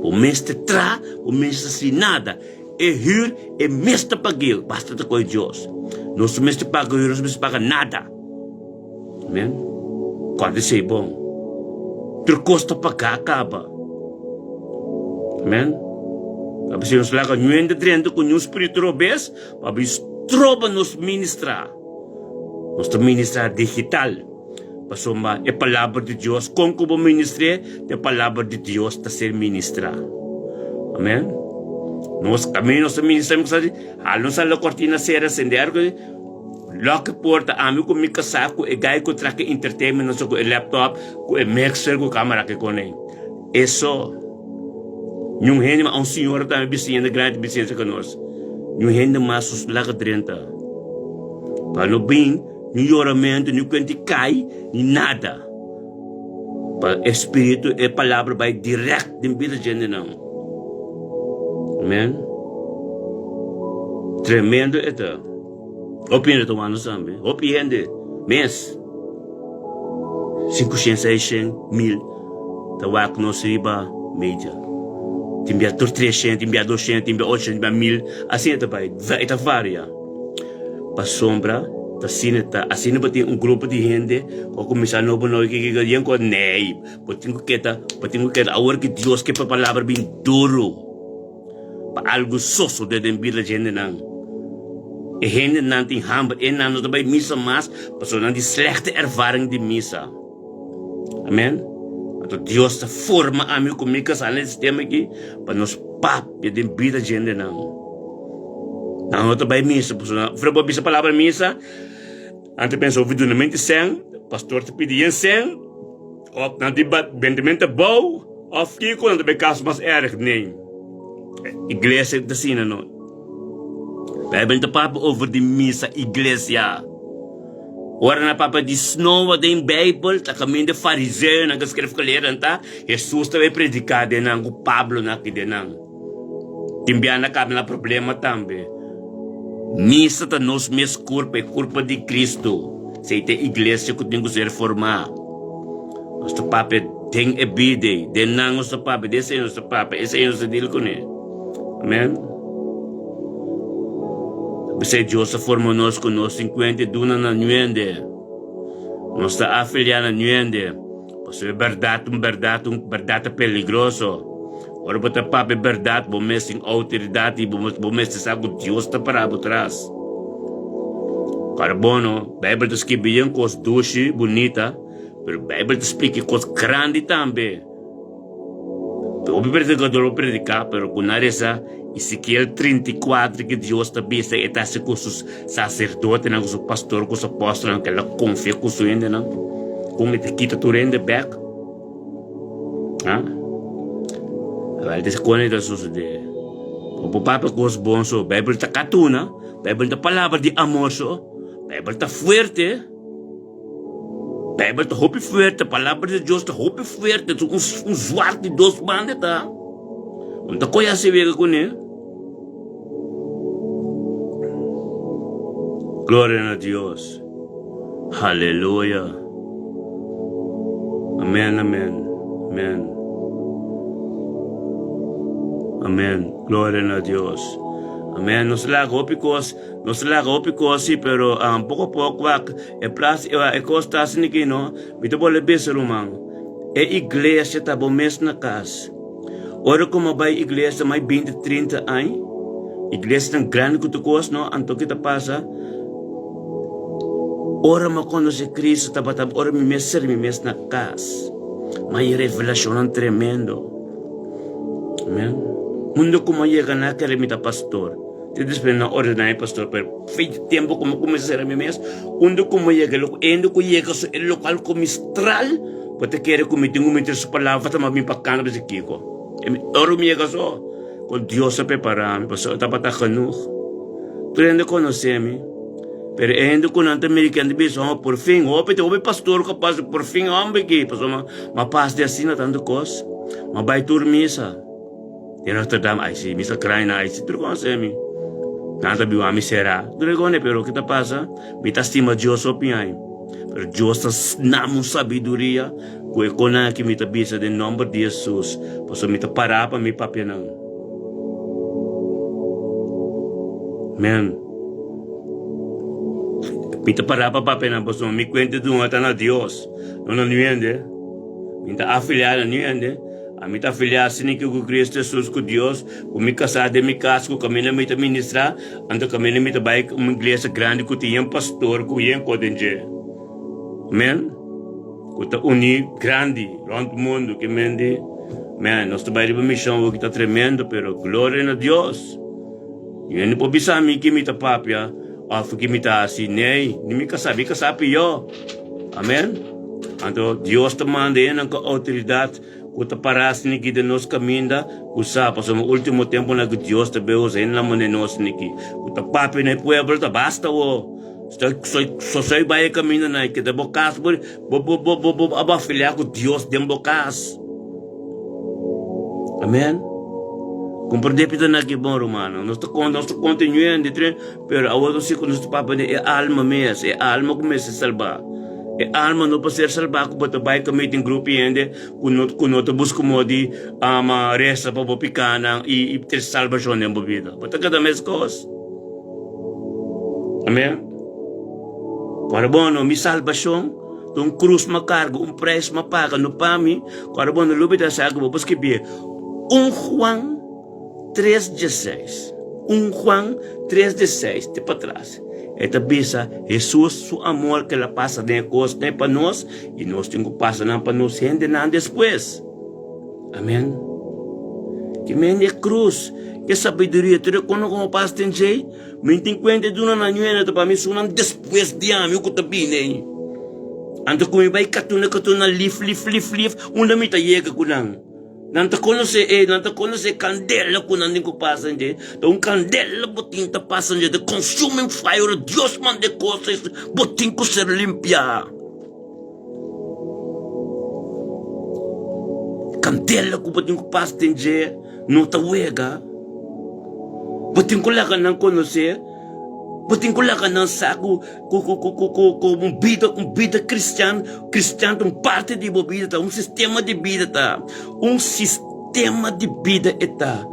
O mesta tra, o mesta sin nada. E hur e mesta para quê? Basta te coi Deus. Nós mesta para hur, nós mesta para nada. Amém? Quando sei bom. Turcosta para cá acaba. Amém? Kapag siya sila ka nyuenda trento com o espírito robes, kapag troba nos ministrar. Nos ministrar digital. Pasoma, é palavra de Deus. Como ministrar, é palavra de Deus está ser ministrar. Amém? Nós caminhos nos ministramos, halon sa la cortina sera sender ko. Lock porta amigo com mica saco e gai ko traque entertainment no so ko laptop ko e mixer ko camera que conem. Eso yung hindi ma ang senhora também bisina grande bisina conosco. Yung hindi masos laga 30. Pano bem, yung oramento, yung quanti cai, ni nada. Pa espírito e palavra vai direct din vida gente não. Amen. Tremendo ito. Opinião tomando sabe. Opinião mês 500, 600 tawak no riba media. Timbia 300, timbia 200, timbia 800, timbia 1000. Assim é também. Ita varia. Pa sombra Assim ba tem grupo de gente, o começar no bono que ganham com nei, patinho que agora que Deus que para palavra bem duro, para algo soso de vida gente não. E gente não tem hambre, e não também missa mais, passou não de slechte ervaring de missa. Amen. Então Deus está forma a mim comigo nesse sistema aqui, para nos papia de vida gente não. Não também missa, passou não. Foi bisa palavra missa. Ante pensa ouvido na mente sem, pastor te pedia sem, ou na debat bendimento bom, ou fico quando be caso mais erg nem. Igreja da sina não. Bíblia papo over de missa igreja. Ora na papa de snow da em Bible, tá caminho de fariseu, na que escreve que leram tá, Jesus também predicar de não, o Pablo na que de não. Timbiana cabe na problema também. Missa tá nos mes corpo, é corpo de Cristo. Se tem igreja que tem que se reformar. Nosso papa tem ebide, de não nosso papa, desse é nosso papa, esse é nosso deal com ele. Amém? Você Deus formou nós com nós 52 na nuende. Nós está afiliado na nuende. Pois é verdade peligroso. Ora, bota papo é verdade, bom mês sem autoridade, bom mês sem algo Deus está para trás. Carbono, a Bíblia diz que bem coisa doce, bonita, mas a Bíblia explica coisa grande também. O predicador predicar, mas com a reza, Ezequiel 34, que Deus está vista, e está com os sacerdotes, com os pastores, com os apóstolos, que ela confia com os índios, não? Com ele quita tudo ainda back. Vai ter coisa da sociedade. O papo com os bons, a Bíblia está catuna, a Bíblia está palavra de amor, a Bíblia está forte. A Bíblia está roupa forte, a palavra de Deus está roupa forte, um zwart de 2 bandas, tá? Não está coisa assim vega com ele. Glória a Deus. Aleluia. Amém, amém, amém. Amém. Glória a Deus. Amém. Nos laga opicos, pero pouco a pouco é prazo é costa assim que não. Me tô bole bem irmão. É igreja tá bom mês na casa. Ora como vai igreja mais 20, 30 anos. Igreja tão grande que tu gosta, não? Anto que tá passa. Ora me conhece Cristo, tá bata. Ora me mês na casa. Mas revelação tremendo. Amém. Mundo como chega na queremita pastor. Te despede na ordenar pastor, pero feito tempo como começar a mim mesmo. Mundo como chega, endo que chega o local como mistral, pode querer como tenho meter sua palavra, tá me pacana para Kiko. Ora me chega só, com Deus se preparar, pastor, tá para canuh. Tu ainda conhece-me, pero endo com ante americano de som por fim, o pastor capaz por fim homem que, pastor, mas paz de assim tanto coisa, mas vai turmisa. Em Notre Dame, aí sim, missa craina, aí sim, tudo consome. Nada viu a miserá. Tudo pero o que tá passa? Me tá estima Deus opinião. Pero Deus tá namo sabedoria, que é cona que me tá bisa de nome de Jesus. Posso me tá parar para me papel não. Amen. Me tá parar para papel não, posso me cuente de um atana Deus. Não não entende? Me tá afiliado não entende? A mim tá afiliado assim que o Cristo Jesus com Deus, o me casar de me casar, o caminho me tá ministrar, ando caminho me tá vai uma igreja grande que tem um pastor, que tem codenje. Amém? Que tá uni grande, round mundo que mende. Man, nós tá vai de missão que tá tremendo, pero glória a Deus. E não pode pensar mim que me tá papia, ou que me tá assim, nem me casar pior. Amém? Então Deus tá mandando com autoridade. Kuta paras ni kita nos caminda usa pa sa último tempo na Dios te veo sa inla mo nos niki kuta papi na pueblo ta basta wo soy vai caminda na kita bocas bo aba filha com Dios dem bocas. Amen. Compreende pita na que bom romano nós continuando de tre pero awado si con nuestro papa é alma mes é alma começa a salvar. E alma não pode ser salvado para vai cometer um grupo ainda quando busca modi a resta para picana e ter salvação na vida. Para cada mês coisa. Amém. Quarabono, mi salvação, um cruz ma cargo, preço ma paga no pami, quarabono, lubida sa água, busque bem. Juan 3:16. Juan 3:16, te para trás. Esta bisa, Jesus, su amor que la pasa de costa para nós, e nós temos que passar para nós gente não depois. Amém. Que mende cruz, que sabedoria, tu reconhece como passa em jei, me tem conta de uma nanhuena, para mim, sunam depois de ano, eu que te bine. Anto kung may katuna lif, una mita yega ko lang. Nanta kono se candela ko nanding ko pasan de. Tong candela buting ta pasan de, the consuming fire of Dios man de cosas, buting ko ser limpia. Candela ko buting ko pasan de, no ta wega. Buting ko lang nang kono se. Buting ko lang ng saco kung vida cristiano, parte de vida, sistema de vida, sistema de vida eta.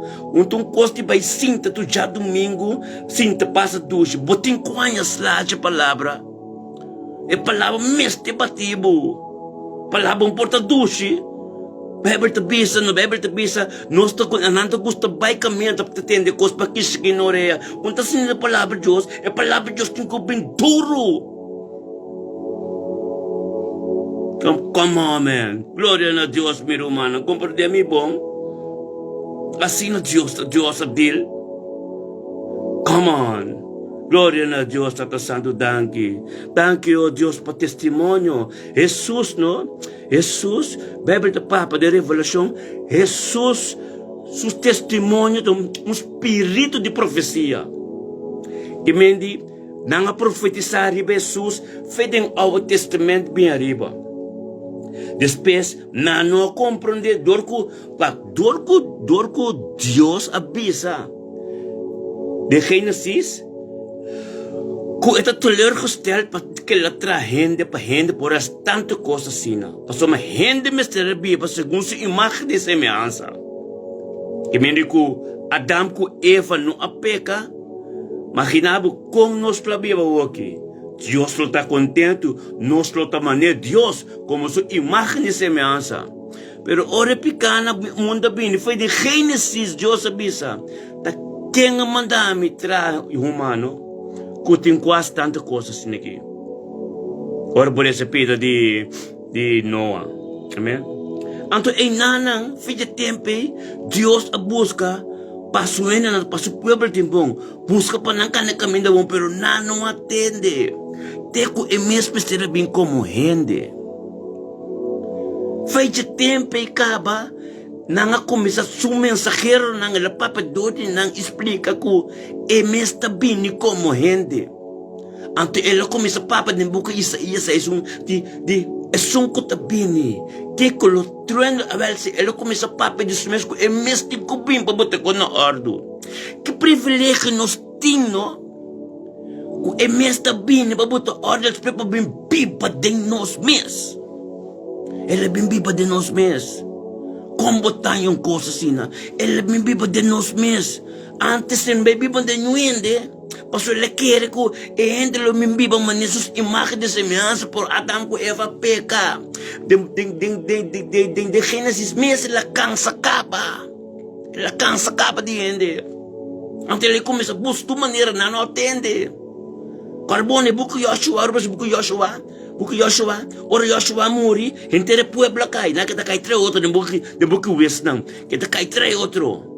Costa vai sinta tu já domingo, sinta passa duche, buting ko anya slash palavra, palavra meste batibo, palavra porta duche. Bible te bisa, nós te ananta gusta vai caminho te tende cos para que se ignoreia. Unta sin a palavra Deus, palavra Deus tem que bem duro. Come on, man. Glória a Deus, meu irmão. Compreende-me bom? Assim a Deus abdil. Come on. Glória a Deus, Tata Santo, danke. Danke, oh Deus, para testemunho. Jesus, no? Jesus, Bíblia do Papa de Revelação, Jesus, seus testemunhos, um espírito de profecia. Que mendi, não a profetizar Jesus, fedem ao Testamento bem arriba. Depois, não compreender, dorco Deus avisa. De Gênesis, que está teleurgesteld que ela traz gente para gente por as tantas coisas assim. Passou uma gente mestre Bíblia segundo sua imagem de semelhança. Que me digo, Adão com Eva não a peca, imaginava como nós para Bíblia aqui. Deus está contente, nós está maneiro Deus como sua imagem de semelhança. Pero ora picana mundo bem foi de Gênesis Deus avisa. Tá quem manda me traz humano. Que tem quase tantas coisas assim aqui. Ora por essa pida de Noah. Amém? Então, em nanang, filho de tempo, Deus a busca, para o povo de bom, busca para não cair caminho de bom, pero não atende. Teco é mesmo ser bem como gente. Filho de tempo, acaba, não começa a ser mensageiro, não é papa doide, não explica que é mesmo bem como gente. Então ela começa a papa de boca Isaías é um cotabini. Que colo truendo a ver se ela começa a papa de isso mesmo é mesmo que bem para botar com na ordem. Que privilégio nós temos, é mesmo bem para botar ordem para bem biba de nós mesmos. Ela é bem biba de nós mesmos. Como botar uma coisa assim, ela é bem biba de nós mesmos. Antes de bem biba de nuende. Pastor, ele quer que entre os membros maneços imagens de semelhança por Adão com Eva peca. De Gênesis mesmo, ela cansa capa. Ela cansa capa de gente. Então ele começa a buscar maneira, não atende. Carbone, buco Yoshua, ora Yoshua morre, inteira puebla cai, não que tá cai três outros, de buco West não, que tá cai três outros.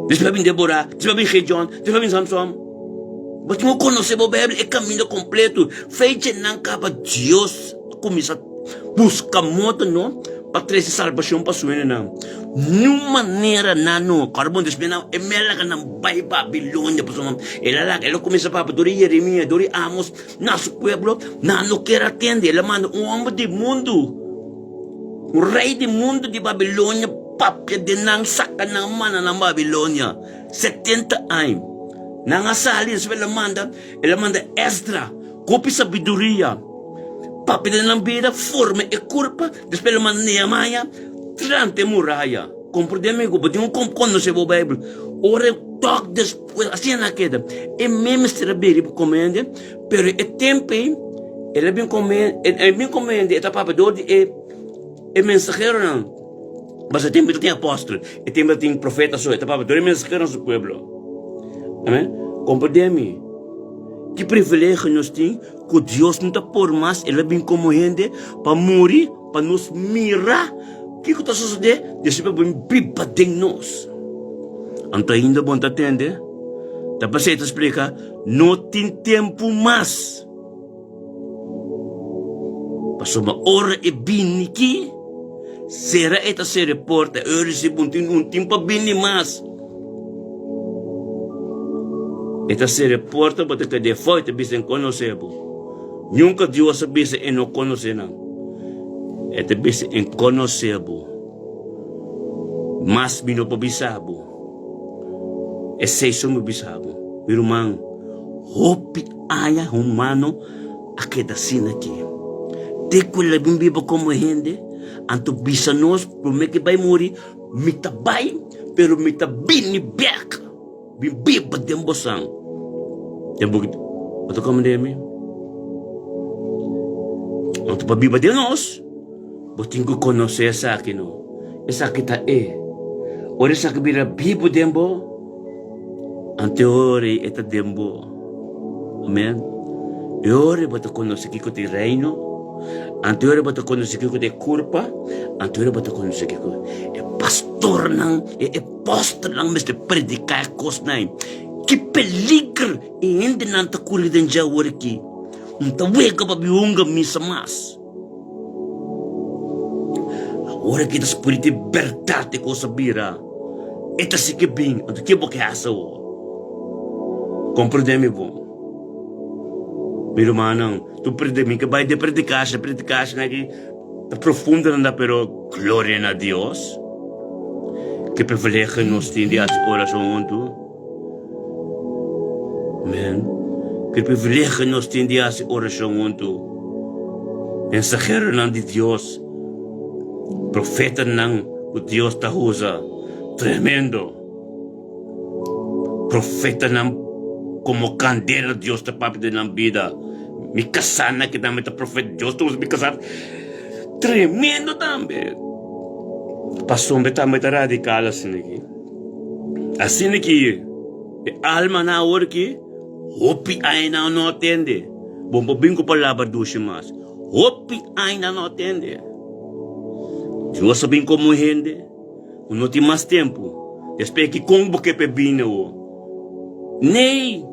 Depois vem Deborah, depois vem Gideon, depois vem Samson. Mas não conhece a Bíblia, é caminho completo. Feite não acaba Deus começa a buscar moto, não? Para trazer salvação para sua não. Nenhuma maneira não. Carbon depois não é melhor que não vai para Babilônia para sua. Ela começa a falar dori Jeremias, dori Amos, nosso povo não quer atender. Ela manda homem do mundo, rei do mundo de Babilônia. Papia de nang saka ng mana ng Babilônia 70 anos. Nang asali ela manda Esdra, copy sabedoria. Papia de nang vida, forma e culpa, depois ela manda Nehemiah, 30 muralha. Compreende-me? Porque não conhece a Bíblia. toque después, assim na queda. É mesmo ser bem comende, pero é tempo, ele é bem comende, é papador é mensageiro não. Mas é tempo que tem apóstolo, é tempo que tem profeta só, é papador é mensageiro no seu povo. Amém? Compreende-me? Que privilégio nós temos, que Deus não está por mais, ele é bem comende, para morrer, para nos mirar. O que está sucedendo? Deus vai bem para nós. Então ainda bom entender? Tá para você explicar? Não tem tempo mais. Passou uma hora e bem aqui. Será esta se reporta? Eu recebo um tempo bem mais. Esta se reporta porque que de foi te bisa inconhecível. Nunca Deus bisa e não conhece não. Esta bisa inconhecível. Mas me não bisabo. É seis me bisabo. Meu irmão, hope aya humano aqui da sina aqui. Te quella bimbiba como gente, anto bisa nós, por me que vai morrer, me tá vai, pero me tá bem back. Bimbiba dembosang. Tempo que, ato como de mim? Anto pa biba de nós, botin ko conhecer essa aqui no. Essa aqui tá ora essa que vira bibo dembo, anteore eta dembo. Amen. Ore bota conhecer que o reino. Anterior bata conhecer que é culpa, anterior bata conhecer que é pastor não, é apóstolo não, mas de predicar coisa não. Que peligro e ainda não tá cuidando já agora aqui. Tá wega para biunga missa mas. Agora que das por liberdade com sabira. Eta se que bem, anto que boca essa o. Compreende-me bom. Pero manang, tu predica que vai de predicar aqui, tá profunda não dá, pero glória a Deus. Que privilégio nós temos de oração tu. Amen. Que privilégio nós temos de oração tu. Mensageiro não de Deus, profeta não, o Deus tá usa, tremendo. Profeta não como candeira Deus está papi na vida. Me casar na que também está profeta Deus, tu me casar. Tremendo também. Passou um também tá radical assim aqui. Assim aqui, alma na hora que, hopi ainda não atende. Bom, bem com palavra duche mas. Hopi ainda não atende. Deus sabe como rende. Não tem mais tempo. Espero que como que pebina o. Nem.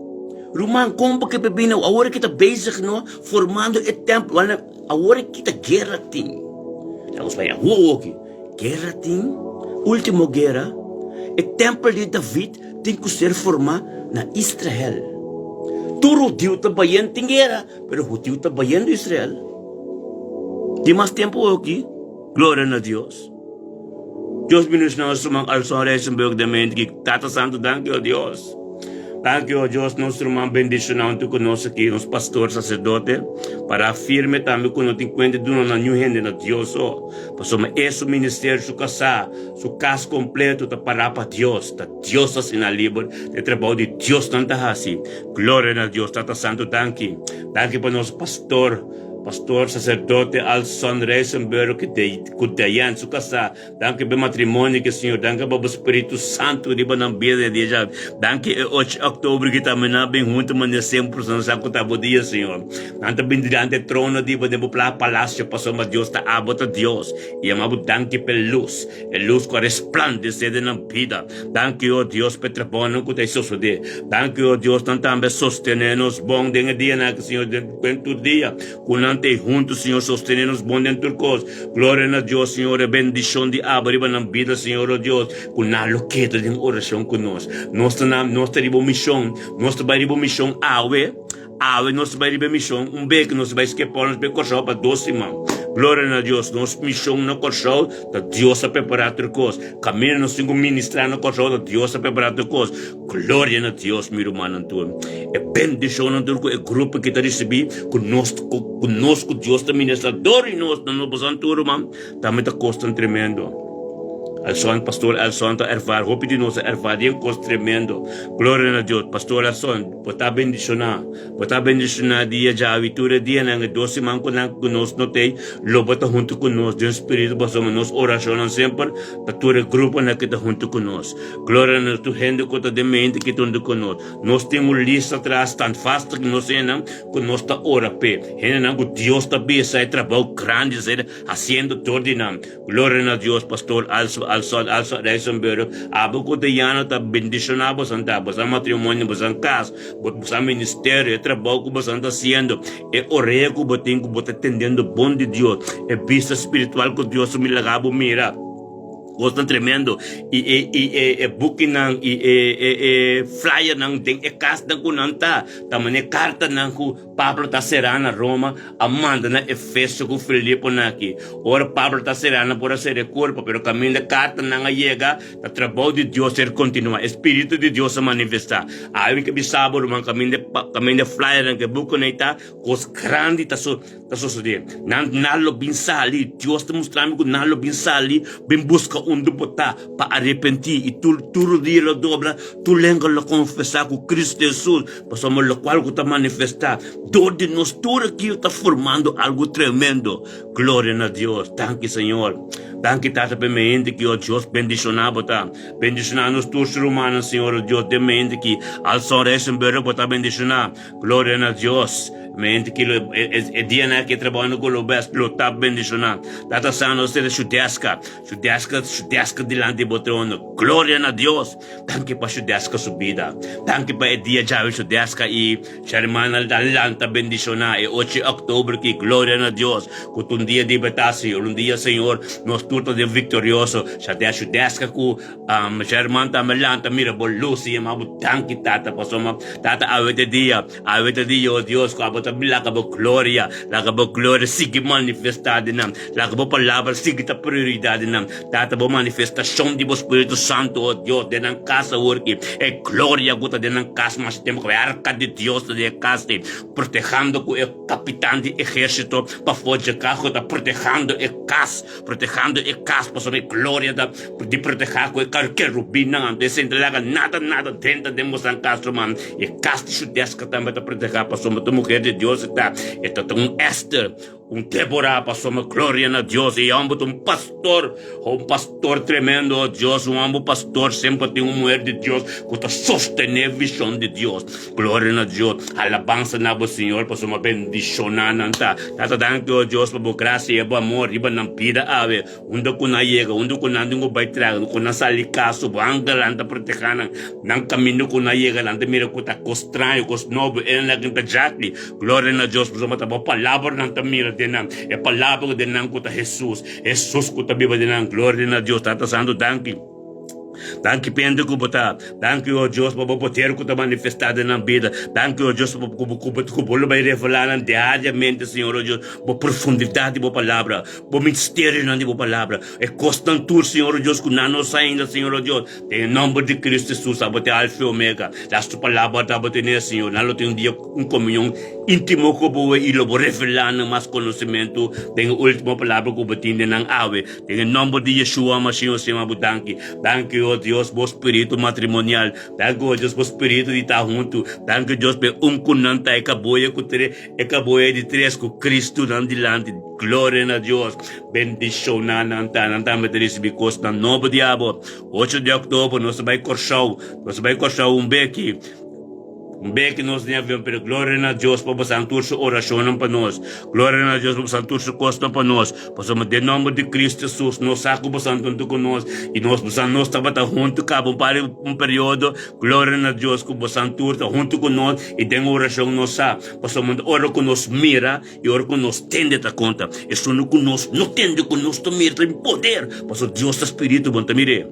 Roman, como que bebina, agora que tá bezig no, formando o templo, agora que tá guerra tem. Vamos para aqui. Guerra tem, última guerra, o templo de David tem que ser formado na Israel. Tudo Deus tá banhando tem guerra, mas o Deus tá banhando Israel. Tem mais tempo aqui, glória a Deus. Deus me nos não sumang alções em Bergdamente que Tata Santo, danke a Deus. Danke, oh Deus, nosso irmão bendicionando conosco aqui, nosso pastor, sacerdote, para afirmar também que não tem conta de uma new hand na Deus, passou esse ministério, seu caso completo, para Deus, Deus assim na livre, de trabalho de Deus não está assim. Glória a Deus, Tata Santo, danke para nosso pastor, sacerdote Alson Reisenberg, que cuidayan su casa. Danke pelo matrimônio que Senhor, danke pelo Espírito Santo de banang vida de já. Danke 8 de outubro que também na bem junto maneira 100% sa kutabo dia Senhor. Anta bendilante trono de podemos pla palácio passou mas Deus está abota Deus. E amado danke pela luz, a luz que resplandece na vida. Danke oh Deus pelo bom que te sucede. Danke oh Deus também sostener-nos bom de dia na Senhor dentro do dia. Ante juntos, Senhor, sostener-nos bom dentro do cos. Glória a Deus, Senhor, a bendição de abrir na vida, Senhor, oh Deus, com a loqueta de oração conosco. Nós temos missão, nós temos missão nós temos missão, beco, nós vamos escapar, nós vamos correr para 12 mãos. Glória a Deus, nossa missão no corção, da Deus a preparar o cos. Caminho nós temos ministrar no corção, da Deus a preparar o cos. Glória a Deus, meu irmão, é bendição no turco, é grupo que está recebendo conosco, Deus está ministrador e nós não nos irmão, também está custando tremendo. Alson, pastor Alson, ta ervar, hopi de nós ervar, e coisa tremendo. Glória a Deus, pastor Alson, pota bendicionar dia já a vitória dia na doce manco na conosco notei, lobota junto conosco, de um espírito passamos nos oração sempre, tatura grupo na que está junto conosco. Glória a Deus, tu rende conta de mente que junto conosco. Nós temos lista atrás, tão fácil que nós temos, que nós está ora pé. Rende que Deus está bem, sai trabalho grande, sai haciendo todo dinam. Glória a Deus, pastor Alson, Reisenberg, abo cotidiano está bendicionado, santa, basa matrimônio, basa casa, basa ministério, trabalho que você está fazendo, é orelha que você tem que você atendendo bom de Deus, é vista espiritual que Deus me lagabo mira. Gostam tremendo e booking nang flyer nang ding casa nang kunanta tamane carta nang ku Pablo ta serana Roma amanda na Efeso ku Filipo naki ora Pablo ta serana por ser corpo pero caminho da carta nang llega ta trabalho de Deus ser continua espírito de Deus se manifestar aí que bisabo man caminho de flyer nang que book neita cos grande ta so de nalo bin sali Deus te mostrando que nalo bin sali bin busca onde botar para arrepentir e tudo dia lo dobra tu lembra lo confessar com Cristo Jesus passamos lo qual que está manifestar dor de nós tudo aqui está formando algo tremendo. Glória a Deus, thank you Senhor, thank you tata per mente que o Deus bendicionava tá bendicionar nos todos os humanos Senhor Deus de mente que al son Reisenberg botar bendicionar. Glória a Deus, mente que é dia que trabalhando com o best lo tá bendicionar tata sano ser chudesca dilante de botrono. Glória a Deus, thank you para chudesca subida, thank you para dia já chudesca e Sherman lanta bendicionar e 8 de outubro que glória a Deus que um dia de batalha um dia Senhor nós tudo de vitorioso já de chudesca que Sherman também lanta mira bolusi e mabu thank you tata passoma tata avete dia oh Deus que abota bilacabo glória sigue manifestada nam lacabo palavra sigue ta prioridade nam tata bo manifestação de Espírito Santo oh Deus de nan casa work é glória gota de nan casa mas temos que arca de Deus de casa protegendo com o capitão de exército para fugir carro tá protegendo o casa para sobre glória de proteger com o querubina de se entrega nada dentro de moçan casa man e casa de chudesca também tá proteger para sobre a mulher de Deus está um Esther Débora passou uma glória a Deus e um pastor tremendo, oh Deus, pastor sempre tem uma mulher de Deus que está sostener a visão de Deus. Glória a Deus, alabança na Senhor, passou uma bendição na nanta. Tata danke, oh Deus, para a graça e o amor, riba na vida ave, onde que na chega, onde que na dingo vai trazer, que na sali caso, banga lanta protegana, nang caminho que na chega, lanta mira que está constranho, que novo, na quinta jacli. Glória a Deus, passou uma palavra nanta mira denam é palavra denam kuta Jesus kuta biba denam glória a Deus tata santo Danke pende ku bota, danke o Deus para poder ku manifestada na vida, danke o Deus para ku bolo vai revelar diariamente Senhor o Deus, por profundidade da palavra, por mistério na palavra, é constante Senhor o Deus que não nos ainda Senhor o Deus, em nome de Cristo Jesus, abote alfa e omega, das tu palavra da abote né Senhor, não tem dia comunhão íntimo com o e lo revelar mais conhecimento, tem a última palavra que botinde nang ave, tem em nome de Yeshua Mashiach Senhor danke oh Deus, por espírito matrimonial, danke oh Deus, por espírito de estar junto, danke Deus, por kunanta e caboia de três com Cristo não dilante, glória a Deus, bendição na nanta meteris bicos na novo diabo, 8 de outubro, nós vai corchar beque nós nem havemos, pero glória a Deus para santur sua oração para nós, glória a Deus para santur sua costa para nós, passamos de nome de Cristo Jesus, nós saco para santur com nós, e nós estava junto, cabo para período, glória a Deus que o santur está junto com nós, e tem oração nossa, passamos ora que nos mira, e ora que nos tende a conta, e só que nós não tende que nós mira, tem poder, passamos Deus está Espírito, bom, mire.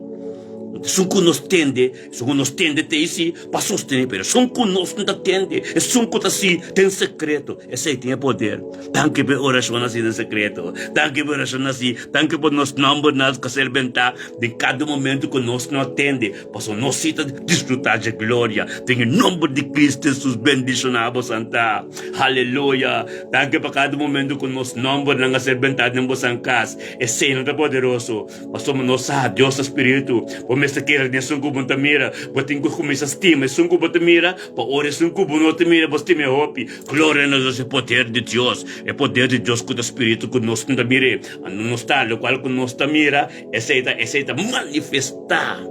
Sunku nos tende te isi para sostener, pero sunku nos não tende, é sunku tá si tem secreto, esse aí tem poder. Tanque por oração assim tem secreto, tanque por oração assim, tanque por nos number nas que serventa de cada momento que nós não atende, para nós cita desfrutar de glória, tem o nome de Cristo Jesus bendicionado Santa, aleluia. Tanque para cada momento que nós number na serventa de nossas casas, esse não é poderoso, para nós Deus Espírito, por me querer de sunku bunta mira, botin ko kumisa estima, sunku bunta mira, pa ore sunku bunta mira, bosti me hopi. Glória a Deus, é poder de Deus com o Espírito que nós não mire, não está, lo qual que nós está mira, aceita manifestar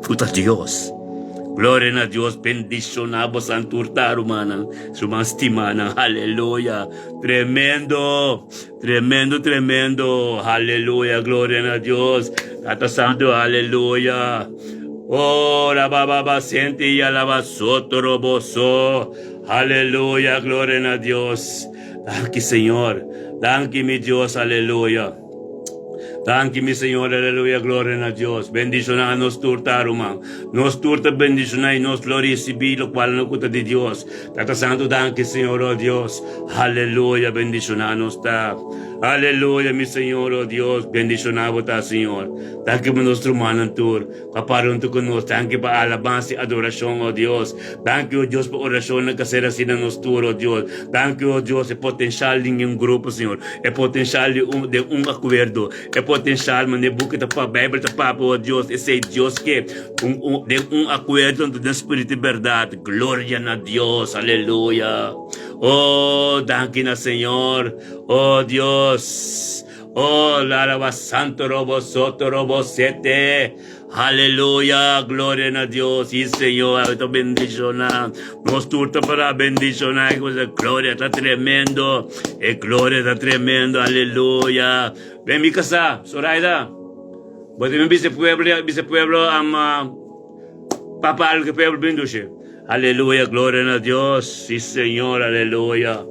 fruta Deus. Glória a Deus, bendicionado santurtar humana, suma estimana, aleluia, tremendo, aleluia, glória a Deus, Tata Santo, aleluia. Oh, rababa, sente y alaba soto roboso, aleluia, glória a Deus. Danke, Senhor, danke, mi Deus, aleluia. Danke, mi Senhor, aleluia, glória a Deus. Bendicionar nos turta, irmão. Nos turta, bendicionar e nos glória receber, o qual não custa de Deus. Tata Santo, danke, Senhor, oh Deus. Aleluia, bendicionar nos tá. Aleluia, mi Senhor, oh Deus. Bendicionar você, Senhor. Danke para nosso humano tur. Kaparunto conosco. Danke para alabança e adoração, oh Deus. Danke, oh Deus, para oração na casera assim nos tur, oh Deus. Danke, oh Deus, é potencial de um grupo, Senhor. É potencial de um acordo. É potencial, mas ne book da Bíblia da Papa, oh Deus, esse Deus que de acordo do Espírito de verdade. Glória a Deus, aleluia. Oh, danke na Senhor, oh Deus. Oh, larava santo robo soto robo sete. Aleluia, glória a Deus. E Senhor, eu te bendicionar. Nos turta para bendicionar. Glória está tremendo. E glória está tremendo. Aleluia. Vem me casar, Soraida. Você me vice pueblo, papal que pueblo benduche. Aleluia, glória a Deus. Sí, Senhor, aleluia.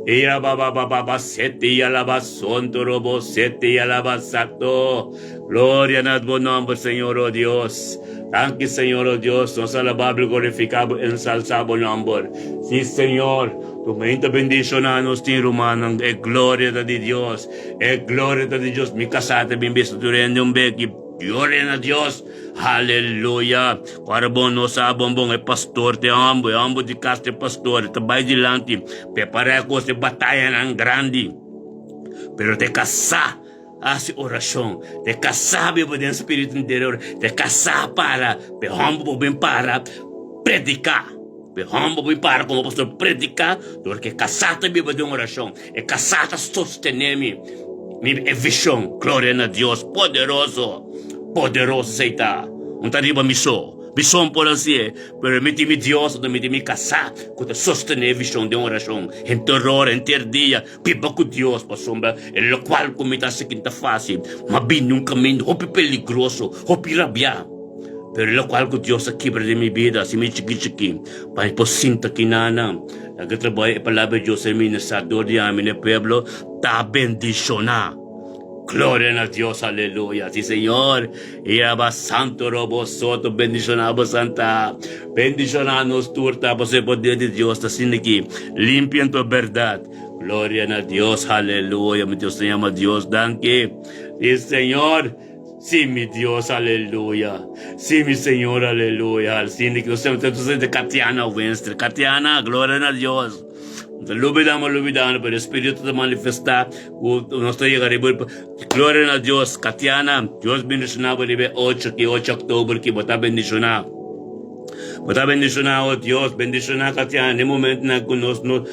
Ira baba sete y alaba sonto robo sete y alaba sato. Gloria a tu nombre, Señor, oh Dios. Danke, Señor, oh Dios. Nos alabamos, glorificamos, ensalzamos nombre. Sí, Señor. Tu mente bendicionanos, ti rumano. E gloria de Dios. E gloria de Dios. Mi casate, mi visto, tu rende un becchi. Gloria a Dios. Aleluia. Quando nós sabemos é pastor, te amo de casa pastor, te vai dilante, preparar com essa batalha não grande, pero te casar essa oração, te casar bem dentro do espírito interior, te casar para, bem para predicar. Bem para como pastor predicar, porque casar também bem uma oração, é casar sostener-me, minha visão, glória a Deus, poderoso seita. Não tá riba missão por assim, permite-me Deus, permite-me casar, com a sostener a visão de uma oração, em terror, em ter dia, pipa com Deus, para sombra, e o qual como está seguindo fácil, mas bem um caminho, hopi peligroso, hopi rabia, pero o qual que Deus quebra de minha vida, assim me chiqui, para eu sinta que nana, que trabalho a palavra de Deus, ministrador de meu pueblo, tá bendicionar. Gloria a Dios, aleluya. Sí, Señor. Y abba santo robo soto, bendicionamos santa. Bendicionanos turta, por el poder de Dios, así aquí. Limpian tu verdad. Gloria a Dios, aleluya. Mi Dios se llama Dios, danke. Sí, Señor. Sí, mi Dios, aleluya. Sí, mi Señor, aleluya. Al cine que usted de Katiana Winston. Katiana, gloria a Dios. Lubidamos, pero el Espíritu te manifesta, no estoy llegando, gloria a Dios, Katiana, Dios bendicionado, 8 de octubre, que está bendicionado. Está bendicionado, Dios, bendicionado, Katiana, en el momento que nos no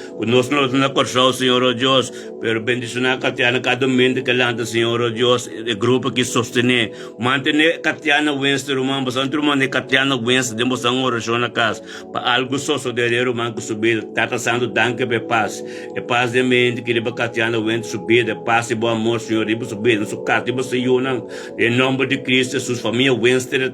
cortó, Señor, oh Dios, pero bendicionado, Katiana, cada momento que lanta, Señor, oh Dios, el grupo que sostiene, mantener Katiana Winston, hermano, santo hermano de Katiana Winston, demos a una oración a casa, para algo soso de hermano que subir, Tata Santo, danke por paz, e paz de mente, que leva Katiana Winston subir, de paz e bom amor, Senhor, e subir, na sua casa, e você em nome de Cristo, sua família Winston,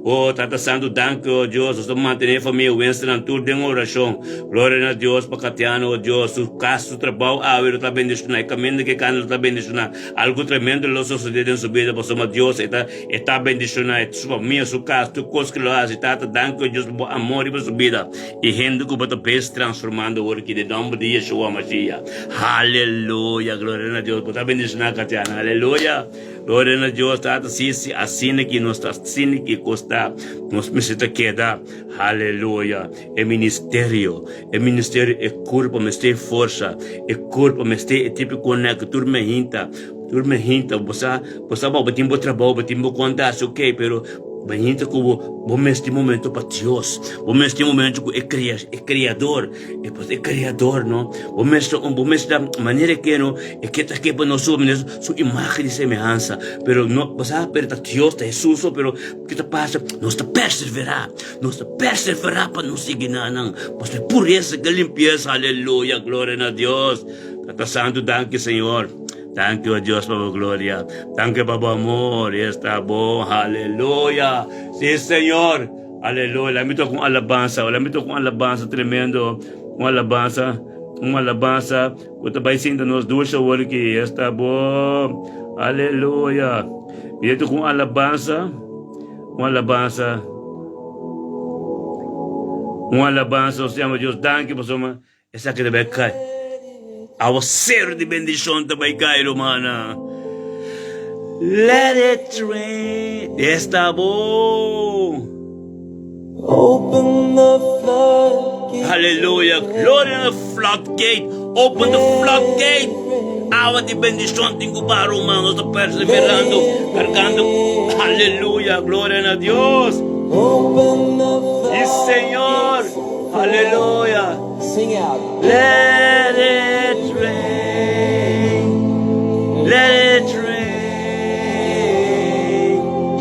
oh, Tata Santo, danke, oh Deus, Deus, nós estamos mantendo a família Winston tudo em oração. Glória a Deus, para Catiano, oh Deus, o caso, o trabalho, a vida está bendicionado, o caminho que cana está bendicionado, algo tremendo lo sucede em sua vida, para somos Deus, está bendicionado, sua família, sua casa, tu coisa que lo hace, está dando Deus por amor e por sua vida, e gente que vai estar transformando o que de nome de Yeshua Mashiach. Aleluia, glória a Deus, está bendicionado, Catiano, aleluia. Glória a Deus, está assim que nós está assim que custa, nós precisa quedar, aleluia. É ministério é corpo, mas tem força, é corpo, mas tem tipo conecta, turma hinta, você vai bater um trabalho, bater um contato, ok, pero Benita como bom neste momento para Deus, bom neste momento é criador, é criador, não? Bom da maneira que não é que está aqui para nós sua imagem e semelhança, pero não, você aperta Deus, está Jesus, pero que te passa, nós está perseverar para não seguir não, mas é pureza, que limpeza, aleluia, glória a Deus, está santo, danke Senhor. Thank you, Dios, por gloria. Thank you, por amor. Está bom. Aleluya. Sí, Señor. Aleluya. La invito con alabanza. Tremendo. Con alabanza. Usted va diciendo nos dulce porque está bom. Aleluya. Invito con alabanza. O Senhor Deus. Thank you, por sua. Essa que deve cair. Ao ser de bendição também cai, romana. Let it rain. Está bom. Open the floodgate. Aleluia. Glória ao floodgate. Open the floodgate. Água de bendição tem que para romano. Está perseverando, carregando. Aleluia. Glória a Deus. Open the floodgate. E Senhor. Aleluia. Sing out. Let it rain. Let it rain.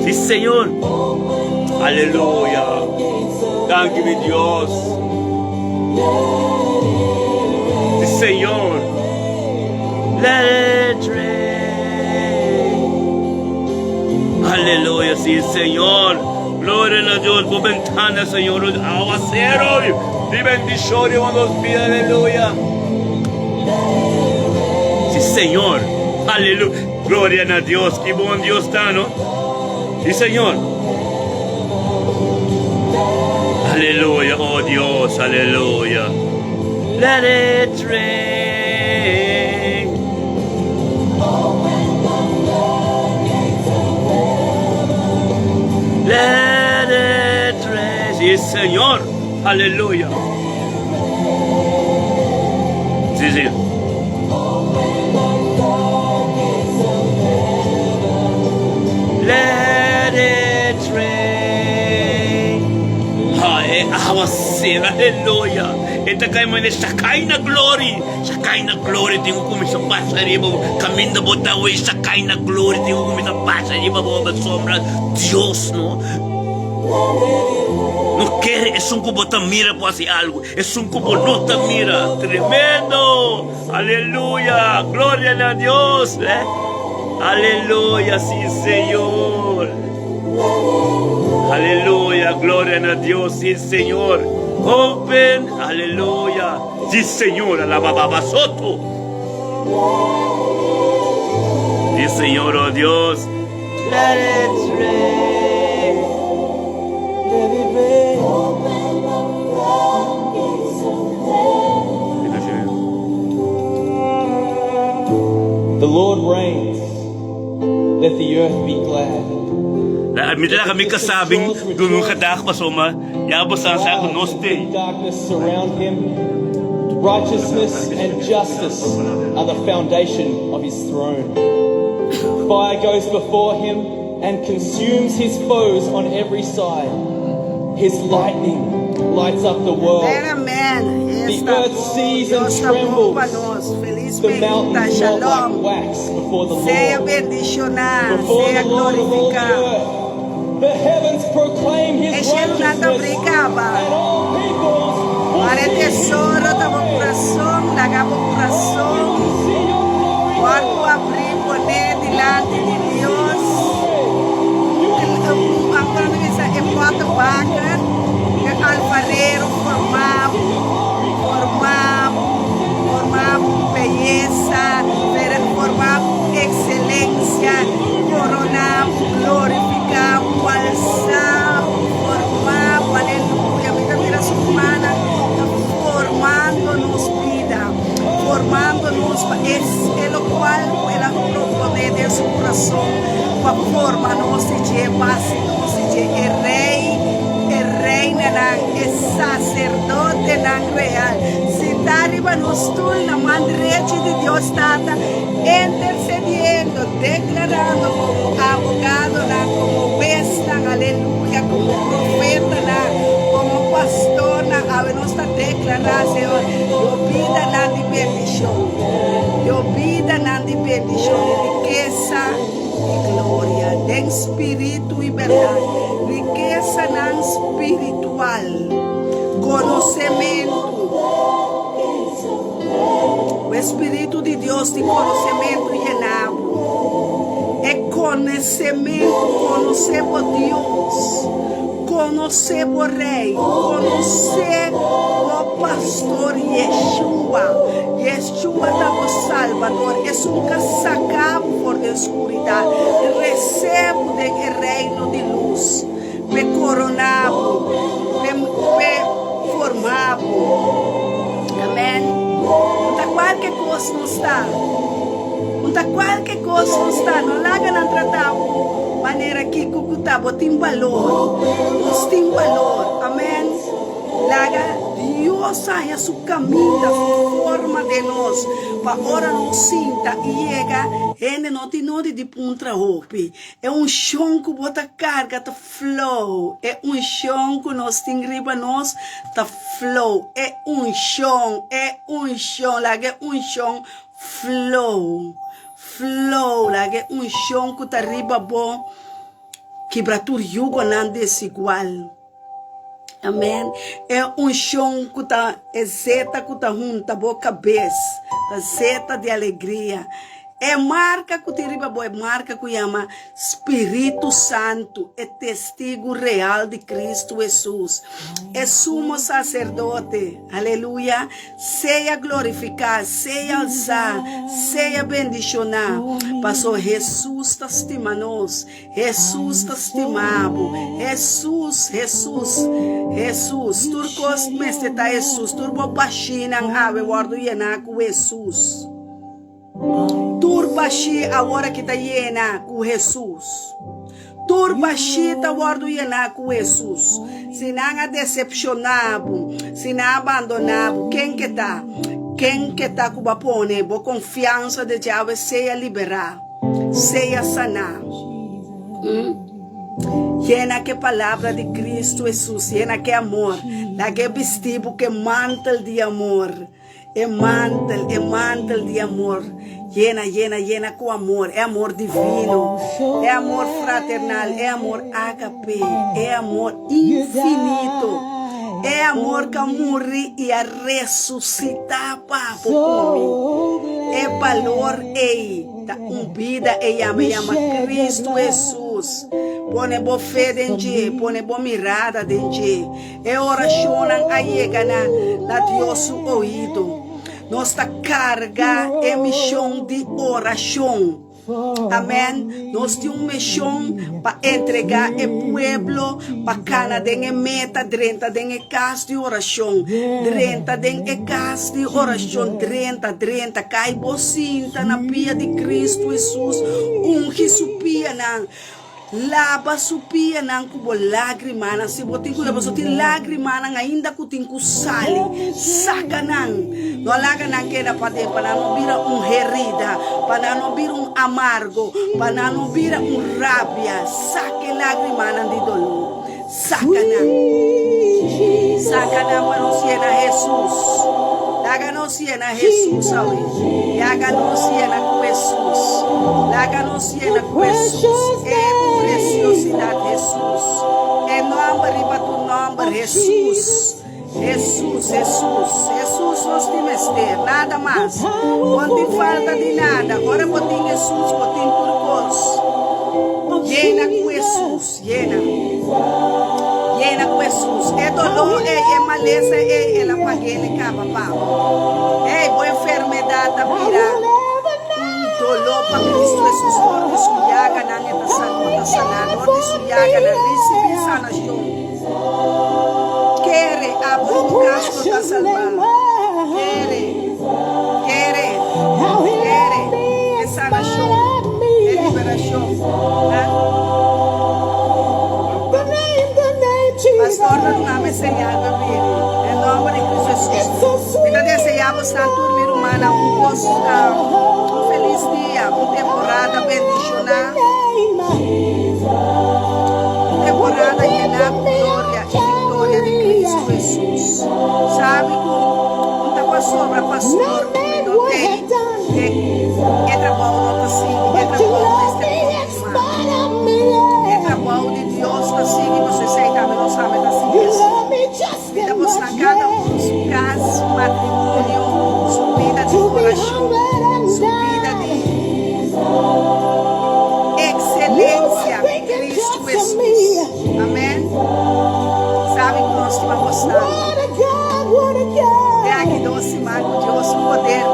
Sí, Señor. Aleluya. Thank you, Dios. Sí, Señor. Let it rain. Aleluya, sí, Señor. Gloria a Dios por ventana, Señor. Aguacero de bendición y nos pide, aleluya. Sí, Señor. Aleluya. Gloria a Dios. Qué buen Dios está, ¿no? Sí, Señor. Aleluya. Oh Dios. Aleluya. Let it rain. Let it rain. Sí, Señor. Aleluya. Sí, sí. Let it rain. Aleluya. Esta caimana é Shekinah Glory. Shekinah Glory. Tenho como essa passaria. Caminho da Botaui. Shekinah Glory. Tenho como essa passaria. Boba sombra. Deus, não? Não quer, é um cubo que mira para fazer algo. É um cubo não te mira. Tremendo. Aleluia. Glória a Deus. Né? Aleluia, sim, Senhor. Aleluia. Glória a Deus, sim, Senhor. Open. Aleluia. Sim, Senhor. Alababa soto. Sim, Senhor, oh Deus. Let it rain. Let it rain. The Lord reigns. Let the earth be glad. Admira kami kasabing dunong kadak pa soma. Yabos ang sa kunosti. Darkness surround him. Righteousness and justice are the foundation of his throne. Fire goes before him and consumes his foes on every side. His lightning lights up the world. Amen. The earth sees and trembles. The mountains melt like wax before the Lord. Before the Lord of all the earth. The heavens proclaim his righteousness. And all peoples will see your Quando abrir poder delante de Deus, a porta vaca, coração, para formar nosso dia, passe nosso dia, reina, sacerdote real. Sentariba no stool na mandrete de Deus Tata, intercediendo, declarando como abogado, como besta, aleluya, como profeta, como pastor, a nuestra declaración, Señor, yo vida de bendición, yo vida de bendición, riqueza y gloria, de espíritu y verdad, riqueza espiritual, conocimiento, o Espírito de Deus de conhecimento llenado, é conhecimento, conhecer o Deus, conhecer o Rei, conhecer o Pastor Yeshua. Yeshua é o Salvador, é um casacabo por a escuridade, recebo do reino de luz, me coronado, me formado, amém. Qualquer coisa não está. Qualquer coisa não está. Não larga não tratar maneira que cucutabo tem valor. Nós tem valor. Amém. Larga Deus saia seu caminho da forma de nós. Para hora não sinta e chega. Ele não tem nada de puntra roupa. É chão que bota carga, tá flow. É chão que nós tem riba nós, tá flow. É chão. Larga é chão flow. Larga é chão que tá riba bom. Quebratura jugo não desigual. Amém. É chão que tá zeta que tá junta boa cabeça, tá zeta de alegria. É marca que tiriba boa, é marca que chama Espírito Santo, é testigo real de Cristo Jesus. É sumo sacerdote, aleluia. Seja glorificado, seja alçado, seja bendicionado. Passou Jesus tá estimando, Jesus tá estimado, Jesus. Turcos mestre tá Jesus, turbo baixina ave guardo llenar com Jesus. Turbashi agora que está llena com Jesus. Turbashi está guardo llena com Jesus. Se não é decepcionado, se não é abandonado, quem que está? Quem que está com a pone, boa confiança de Deus, seja liberar, seja sanar. Llena que palavra de Cristo Jesus, llena que amor, la que vestido que mantel de amor. É mantel de amor. Llena com amor. É amor divino. É amor fraternal. É amor agape. É amor infinito. É amor que morre e a ressuscitar para o é valor da vida chama Cristo Jesus. Pone boa fé dentro, pone boa mirada dentro. É oração a chegar na Deus ouído. Nossa carga é missão de oração. Amém. Nós temos uma missão para entregar o povo para cada meta, dentro de casa de oração, dentro de casa de oração, dentro, cai bocinta na pia de Cristo Jesus, que supia na lava supia nang kubo lágrima nang si boting ko labo sotin lágrima nang ainda kuting kusali saka nang no laga nang kena pate panano bira herida panano bira amargo panano bira rabia sake lágrima nang di dolor saka nang panosiena Jesus láganos llena Jesús hoy láganos llena con Jesús láganos llena con Jesús preciosidad Jesús, en nombre para tu nombre Jesús, nos dimester, nada más, não tem falta de nada, agora botem Jesus, botem turcos, llena com Jesus, llena com Jesus, é dolor, é maleza, é la paguele capa, boa enfermidade da virada. Dolor para Cristo Jesus, Lord, suyaga na ngeta sanado, Lord, suyaga na recibe sanação. Quere abrir casco da salvada. Quere, é sanação, é liberação. desejar dormir. Em nome de Cristo Jesus. Ainda desejamos estar dormir humana um feliz dia, uma temporada bendicional. Temporada llena com glória e vitória de Cristo Jesus. Sabe como não sobra pastor, não tem que trabalho não está assim, é trabalho deste mundo. É trabalho de Deus está assim, você sei também não sabe está assim. Estamos na cada sua casa, seu matrimônio, sua vida de coração, sua vida de excelência em Cristo Jesus. Amém? Sabe que nós estamos gostando. É aqui doce, mago, Deus, o poder.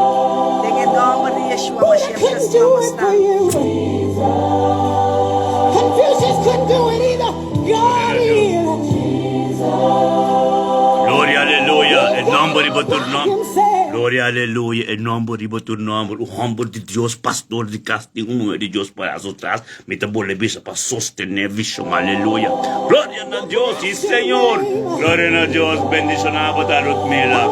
Em nome de Yeshua Mashiach, nós estamos gostando. Confucius couldn't do it either. God is. Glória, aleluia, em nome de Batur nome. Glória, aleluia, em nome de Batur nome. O humble de Deus, pastor de castigo de Deus para as outras. Metabolebisa para sostener visão, aleluia. Glória a Deus, sim, Senhor. Glória a Deus, bendicionado da Lutmila.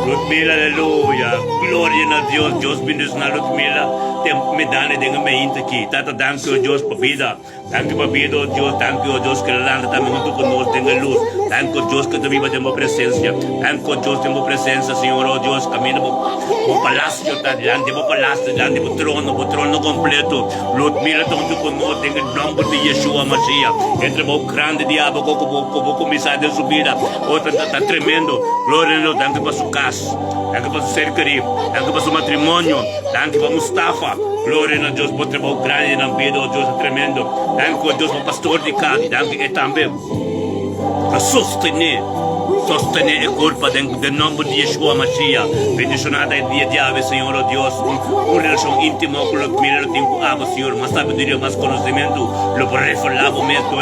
Lutmila, aleluia. Glória a Deus, Deus bendicionado Lutmila. Tem medalha de mente aqui. Tata, danke a Deus para vida. Danke para vida, Deus. Danke a Deus que a landa também junto conosco tem luz. Danke a Deus que também vai ter uma presença. Danke a Deus tem uma presença, Senhor, oh Deus. Caminho para o palácio, está diante do palácio, diante do trono completo. Lutmila junto conosco tem o nome de Yeshua Mashiach. Entre o grande diabo, como começar a subida. Outra está tremendo. Glória a Deus, danke para sua casa. Danke para seu ser querido. Danke para seu matrimônio. Danke para Mustafa. Glória a Deus, por trabalho grande na vida, oh Deus, é tremendo. Danke a Deus, para pastor de casa. Danke e também para sostener a culpa do nome de Yeshua Mashiach. Bendicionada é dia de ave, Senhor, oh Deus. Uma relação íntima com o primeiro tempo, Senhor. Mas sabedoria, mais conhecimento. Lo revelava mesmo.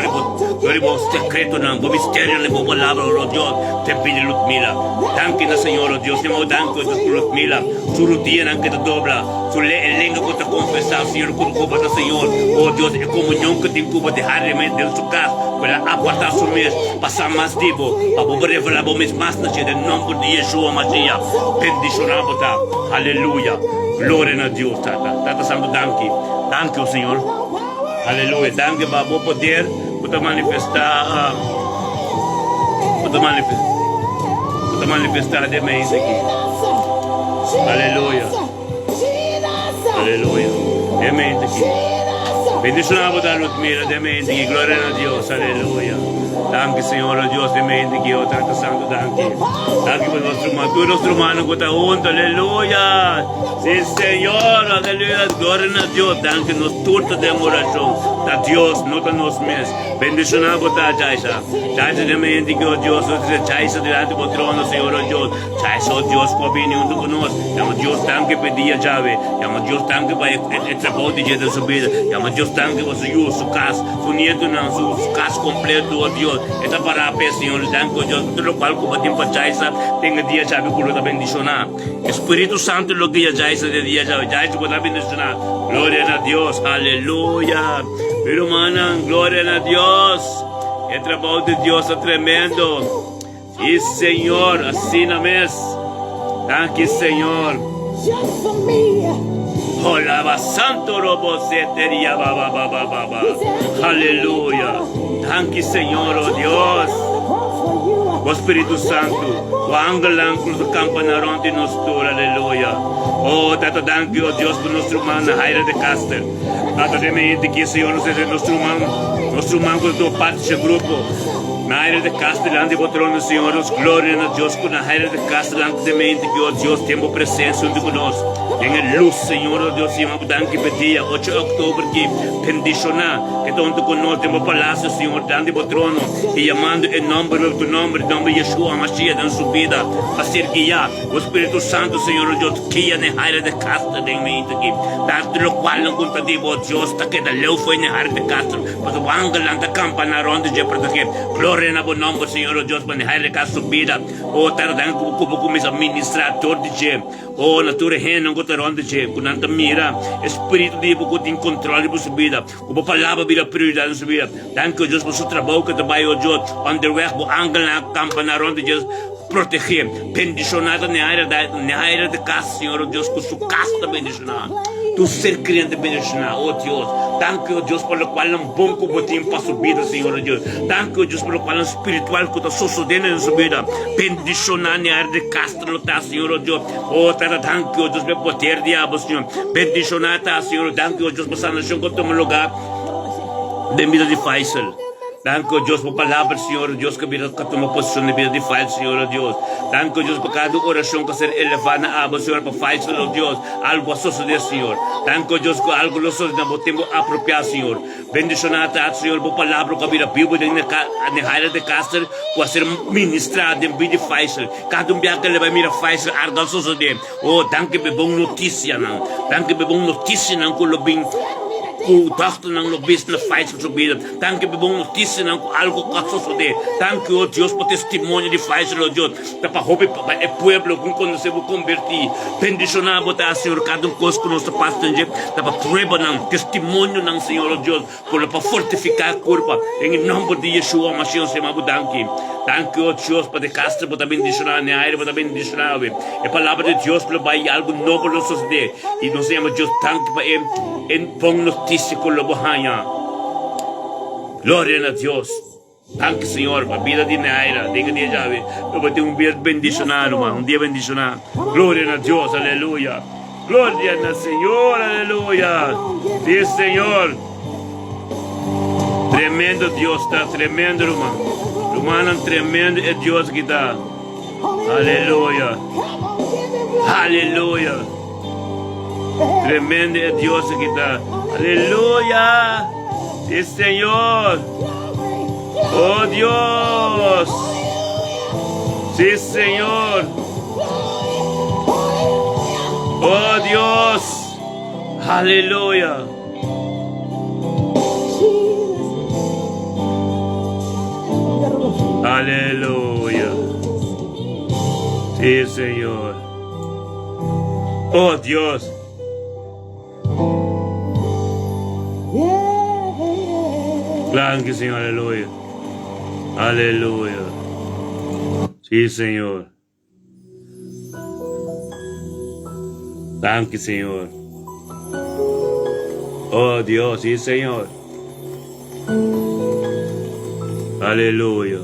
Lo secreto, o mistério, a palavra, oh Deus. Te pedi Lutmila. Danke na Senhor, oh Deus. Temo danke por Lutmila. Suru dia danke da dobla. Su lenga que te confessar, Senhor, com culpa do Senhor. Oh Deus, é comunhão que tem culpa de realmente dentro do casa. Para apartar su mês, passar mais tempo. Para revelar o mês mais na gente, em nome de Yeshua Mashiach. Bendicionado, tá? Aleluia. Glória a Deus, Tata. Tata Santo, danke. Danke, Senhor. Aleluia. Danke para o poder, para manifestar. Para manifestar de mente aqui. Aleluia. Aleluia. De mente aqui. Bendicionado da Lutmila, de mente aqui. Glória a Deus. Aleluia. Danke, Senhor, oh Deus, de mente aqui. Oh, Tata Santo, danke. Danke por nosso irmão. Tu, nosso irmão, que está junto. Aleluia. Sim, Senhor. Aleluia. Glória a Deus. Danke, nos turta de oração. Da Deus, não da nós mesmos. Bendicionado da Jaisa. Jaisa de mente aqui, oh Deus. Jaisa diante do trono, Senhor, oh Deus. Jaisa, oh Deus, combine junto conosco. Chama Deus, danke por dia, Jave. Chama Deus, danke para o trabalho de dia da subida. Chama Deus, danke para sua casa. Funito, não, sua casa completo, oh Deus. Esta para a Senhor, danke, oh Deus. Tudo qual como tem para Jaisa, tem dia, Jave, por outra bendicionar. Espírito Santo, lo que Jaisa de dia, Jave. Jaisa, por bendicionar. Glória a Deus, aleluia. Irmã, glória a Deus. O trabalho de Deus é tremendo. E Senhor, assim na mesa. Danke, Senhor. Just for me. Olava santo robo seteria baba baba baba. Aleluia. Danke, Senhor, oh Deus. O Espírito Santo, o ângulo do campanário de nos tour, aleluia. Oh, Tata, danke, oh Deus, por nosso irmão na Raira de Caster. Tata, de mente que, Senhor, não seja nosso irmão com o parte de grupo. Na Raira de Caster, ante o trono, Senhor, glória a Deus, com na Raira de Caster, ante de mente que, oh Deus, temos presença junto conosco. Tenha luz, Senhor, oh Deus, Senhor, danke por dia, 8 de outubro, que bendicionar, que junto conosco, temos palácio, Senhor, ante o trono, e chamando em nome do nome de Yeshua Mashiach, na sua vida, a ser guiado. O Espírito Santo, Senhor, oh Deus, guia na Raira de Caster, de mente aqui. Tanto o qual não contativo, oh Deus, que da leu foi na Raira de Caster, para o ângulo da campana, onde já para que glória na bom nome, Senhor, oh Deus, para na Raira de Caster subida, oh, tardan como começa a ministrar todo dia, oh, na tua reina, ronda che kunanta mira espírito de buco tem controle por sua vida o palavra vira prioridade na sua vida. Danke o Deus por seu trabalho que trabalha o Deus underweg o angel na campo na ronda Deus proteger bendicionada na área de casa Senhor o Deus com sua casa bendicionada tu ser crente bendicionado oh Deus. Danke o Deus por lo qual um bom que botem para sua vida Senhor o Deus. Danke o Deus por lo qual um espiritual que está sucedendo na sua vida bendicionada na área de casa no tá Senhor o Deus. Oh tata danke o Deus por poder diabo Senhor bendicionada Senhor. Danke o Deus por sanação que toma lugar de vida de Faisal. Danke o Deus por palavra Senhor o Deus que vira que toma posição na vida de Faisal Senhor o Deus. Danke o Deus por cada oração que ser elevada na aba Senhor para Faisal o Deus algo a suceder Senhor. Danke o Deus que algo lo sucede na tempo apropriado Senhor. Bendicionada Senhor por palavra que vira Bíblia na área de casa para ser ministrada em vida de Faisal. Cada dia que ele vai mirar Faisal algo suceder. Oh danke por boa notícia não. Danke por boa notícia não que lo bem o doctor não lo bis na faz com sua vida. Danke por boa notícia não algo que suceder. Danke o Deus por testemunho de faz o Deus. Tá para roubar é pueblo com quando se vai convertir. Bendicionar botar Senhor cada coisa que nós passamos tá para prueba não testemunho não Senhor o Deus por para fortificar a corpo em nome de Yeshua Mashiach se mabu danke. Danke o Deus para de castro para bendicionar na área para bendicionar. É palavra de Deus para vai algo novo lo suceder. E nós temos Deus danke para em bom notícia com o Bohanha. Glória a Deus. Danke Senhor para a vida de Naira. Diga de Jave. Eu vou ter dia bendicionado, mano. Dia bendicionado. Glória a Deus. Aleluia. Glória a Senhor. Aleluia. Diz Senhor. Tremendo Deus está. Tremendo, irmão. Irmão, tremendo é Deus que está. Aleluia. Aleluia. Tremendo é Deus que está. Aleluia. Sí, Señor. Oh Dios. Sí, Señor. Oh Dios. Aleluya. Aleluya. Sí, Señor. Oh Dios. Claro Señor, aleluya. Aleluya. Sí, Señor. Danke, Señor. Oh Dios, sí, Señor. Aleluya.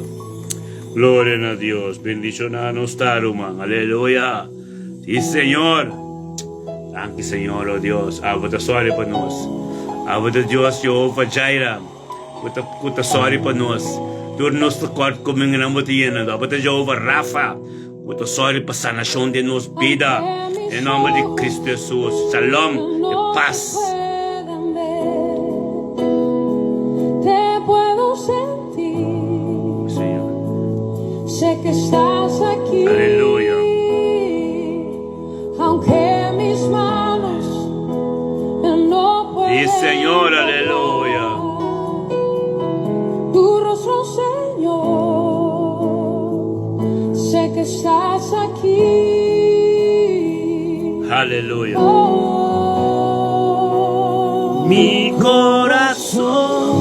Gloria a Dios. Bendición a nuestra alma. Aleluya. Sí, Señor. Danke, Señor, oh Dios. Abra sorry para nós. Abra Dios, Jehová Jireh. Kuta sorry para nós. Door nosso quarto coming na motiena. Abra Jehová Rafa. Kuta sorry para sanação de nos vida. Em nome de Cristo Jesus. Shalom e paz. Sé que estás aquí, Aleluya. aunque mis manos no pueden. Sí, Señor, aleluya. Tu rostro, Señor, sé que estás aquí. Aleluya. Oh, Mi corazón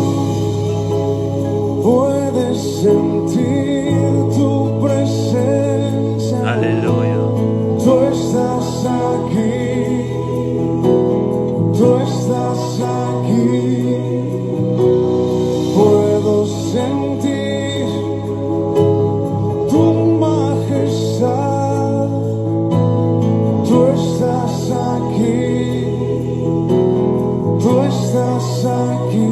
puedes sentir tu presencia. Aleluya. Tú estás aquí. Tú estás aquí. Puedo sentir tu majestad. Tú estás aquí. Tú estás aquí.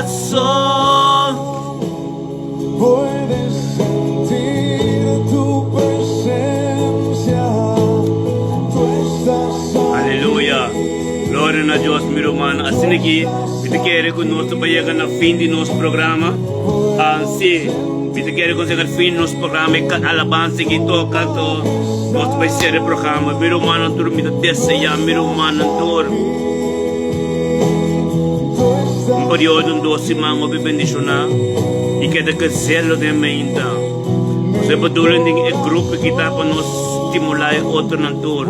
corazón. Puedes sentir tu presencia. Tú estás aquí. Aleluia. Glória a Deus, meu irmão. Assim aqui, eu quero que nós cheguemos no fim do nosso programa. Sim, eu quero conseguir fim do nosso programa e cada alabança que toca, nós vai ser o programa. Meu irmão, não dorme desse já, meu irmão, não dorme. Um período de 12 semanas, eu bendicionar e quero que zelo de mente. Você bedoeling ding ek grupo kita pa nos stimulai outro nantor.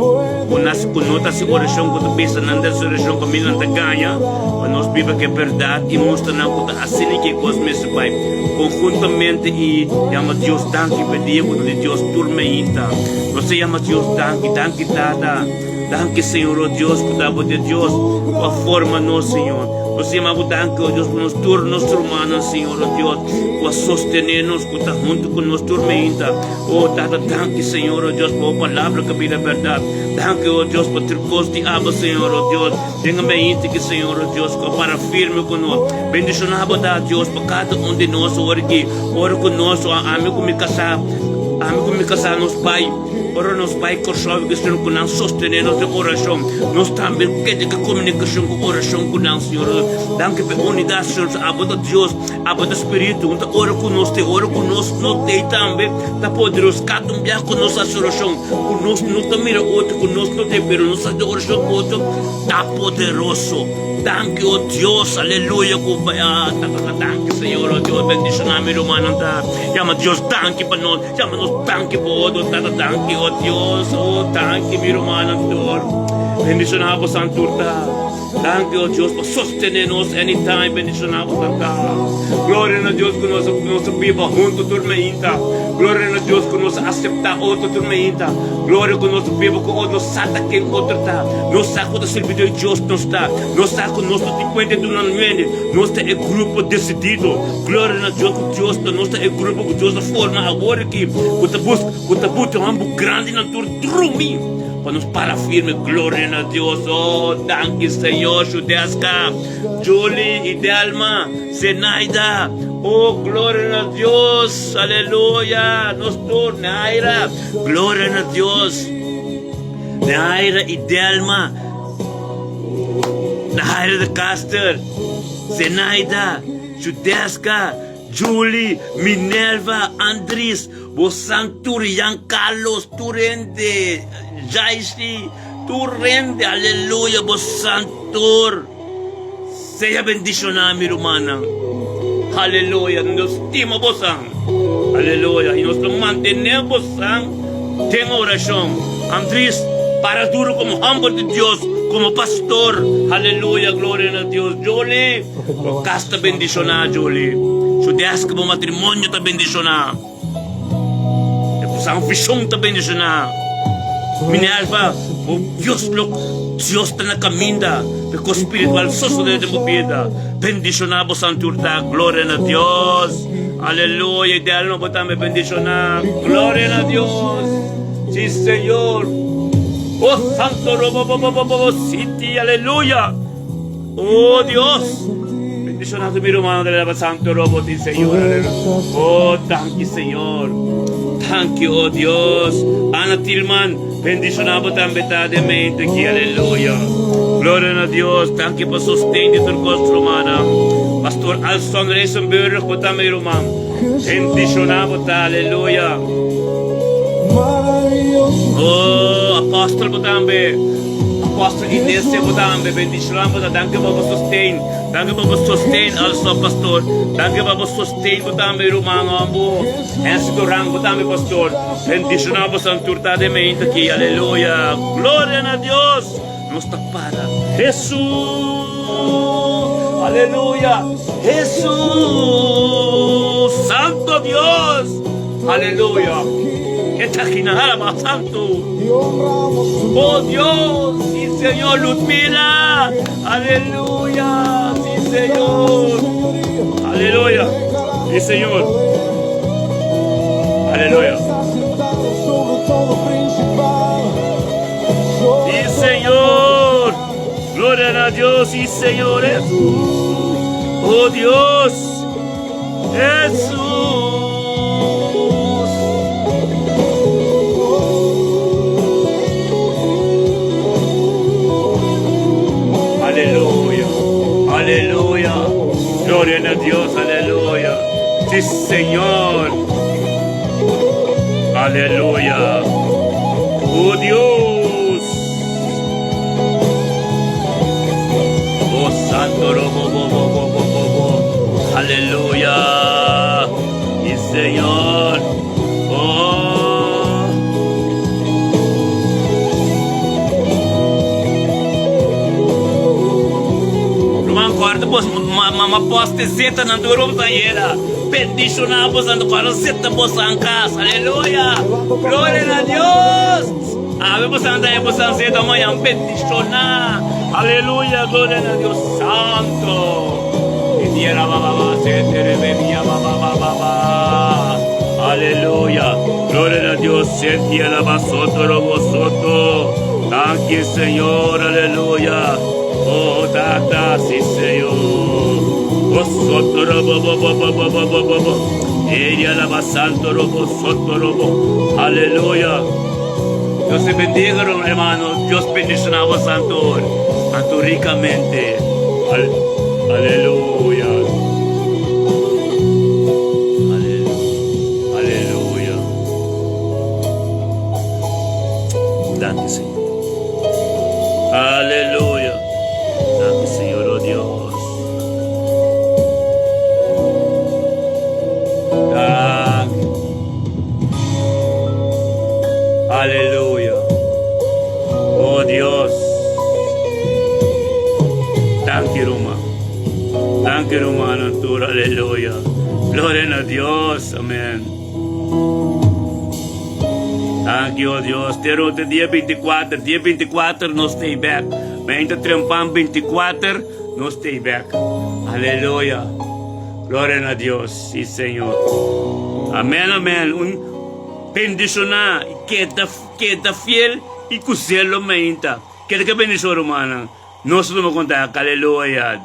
Unas kunota si oração ko pesa nanda si oração ko milan taganya. Pa nos viva que verdade e mostra na ko assim que cos mes pai. Conjuntamente e llama Deus danke pedia ko de Deus turmeinta. Nós llama Deus danke tada. Danke Senhor oh Deus ko dabo de Deus com a forma no Senhor. Nós chamamos danke, oh Deus, por nos turnos humanos, Senhor, oh Deus, por sostener-nos, por estar junto com nós, tormenta. Oh, Tata, danke, Senhor, oh Deus, por a palavra que vira verdade. Danke, oh Deus, por ter gosto de aba, Senhor, oh Deus. Tenha mente que, Senhor, oh Deus, para firme conosco. Bendicionava, Deus, por cada um de nós, ora aqui, ora conosco, amigo me casar nos Pai. Ora nos Pai, corchove que estão com nós, sostener-nos de oração. Nós também queremos que comunicação com oração com nós, Senhor. Danke pela unidade, Senhor. Aba de Deus, aba do Espírito. Ora conosco, não tem também. Está poderoso, cada um dia conosco a oração. Conosco não está mira outro, conosco não tem, pero nossa oração com outro. Está poderoso. Danke, oh Deus, aleluia. Danke, Senhor, oh Deus, bendicionar meu irmão. Chama Deus, danke para nós. Chama nos danke para outro. Danke, oh Deus, oh, danke, meu irmão. Bendicionar para Santurta. Danke, oh Deus, por sostener-nos anytime. Bendicionar para Santa. Glória a Deus que nós viva junto, tormenta. Glória a Deus que nós aceitar outro tormenta. Glória que nós viva com outro, sata quem outro está. Nós saco da servidão de Deus não está. Nós saco nós não te cuenta do não vende. Nós é grupo decidido. Glória a Deus que Deus nós é grupo que Deus forma agora aqui. Cuta busca um ambo grande na tua trumi. Para nos para firme, glória a Deus. Oh, danke Senhor, Judeska, Julie e Delma, Zenaida. Oh, glória a Deus, aleluia. Nos tur, Naira, glória a Deus. Naira e Delma, Naira de Caster, Zenaida, Judeska, Julie, Minerva, Andres, Bosantur, Jan Carlos, Turende, Jaisi, Turende, aleluia, Bosantur. Seja bendicionado, minha irmã. Aleluia, nos estima Bosang. Aleluia, e nós mantenemos Bosang. Tenha oração. Andrés, para duro como humble de Deus, como pastor. Aleluia, glória a Deus. Jolie, o casta bendicionado, Jolie. Judeska, o matrimônio está bendicionado. O visão está bendicionado. Minerva, o Deus está na caminha. Porque o espiritual só de vida. Bendicionado, Santurta, glória a Deus. Aleluia, de alma, botamos bendicionado. Glória a Deus. Sim, Senhor. Oh, Santo Robo, City, aleluia. Oh, Deus. Bendicionado, meu irmão, de Santo Robo, sim, Senhor. Oh, thank you, Senhor. Thank you, oh Deus. Ana Tilman, bendicionado também de mente aqui, aleluia. Glória a Deus, thank you por sustento de turcos romana. Pastor Alson Reisenberg, botamos meu irmão. Bendicionado, aleluia. Oh, apóstolo botamos. Apóstolo Inês, botamos. Bendicionado, danke por sustento. Danke por sustento, also pastor. Danke por sustento, botamos meu irmão, amor. Esse durang, botamos pastor. Bendicionado, Santurta de mente aqui, aleluia. Glória a Deus. Nos para Jesus, aleluia, Jesus, Santo Dios, aleluya, esta ginara santo, oh Dios, sí Señor, Ludmila, aleluya, sí Señor, aleluya, sí Señor, aleluya. Sí, Señor. Gloria a Dios, sí, Señor. Oh Dios, Jesús. Aleluya, aleluya. Gloria a Dios, aleluya. Sí, Señor. Aleluya. Oh Dios. Oh Santo Robo. Aleluya. Y Señor. Oh. Rumang kwarto bos mama poste seta na duro sa yela. Bendicionamos ang kwarto seta bos ang kas. Aleluya. Gloria a Dios. Habemos andado por San Seta mañana bendicionar. Aleluya, gloria a Dios Santo. Y tierra baba se te bebía baba. Aleluya, gloria a Dios se tierra basoto vosotros. Thank you, Señor, aleluya. Oh, tata, sí, Señor. Vosotros bobo. Ella la santo vosotros. Aleluya. Dios te bendiga, hermano. Dios bendicionaba a Santo ricamente. Aleluya. Aleluya. Dante, Señor. Aleluya. Dante, Señor, oh Dios. Dante. Aleluya. Oh Dios. Thank you, Roma. Thank you, Romano. Aleluya. Gloria a Dios. Amén. Thank you, oh Dios. Pero dia 24. Dia 24 no stay back. 24 no stay back. Aleluya. Gloria a Dios. Sí, Señor. Amén, amén. Bendición queda fiel y que cielo me inta. Que bendición, hermana. No se lo me contar. Aleluya.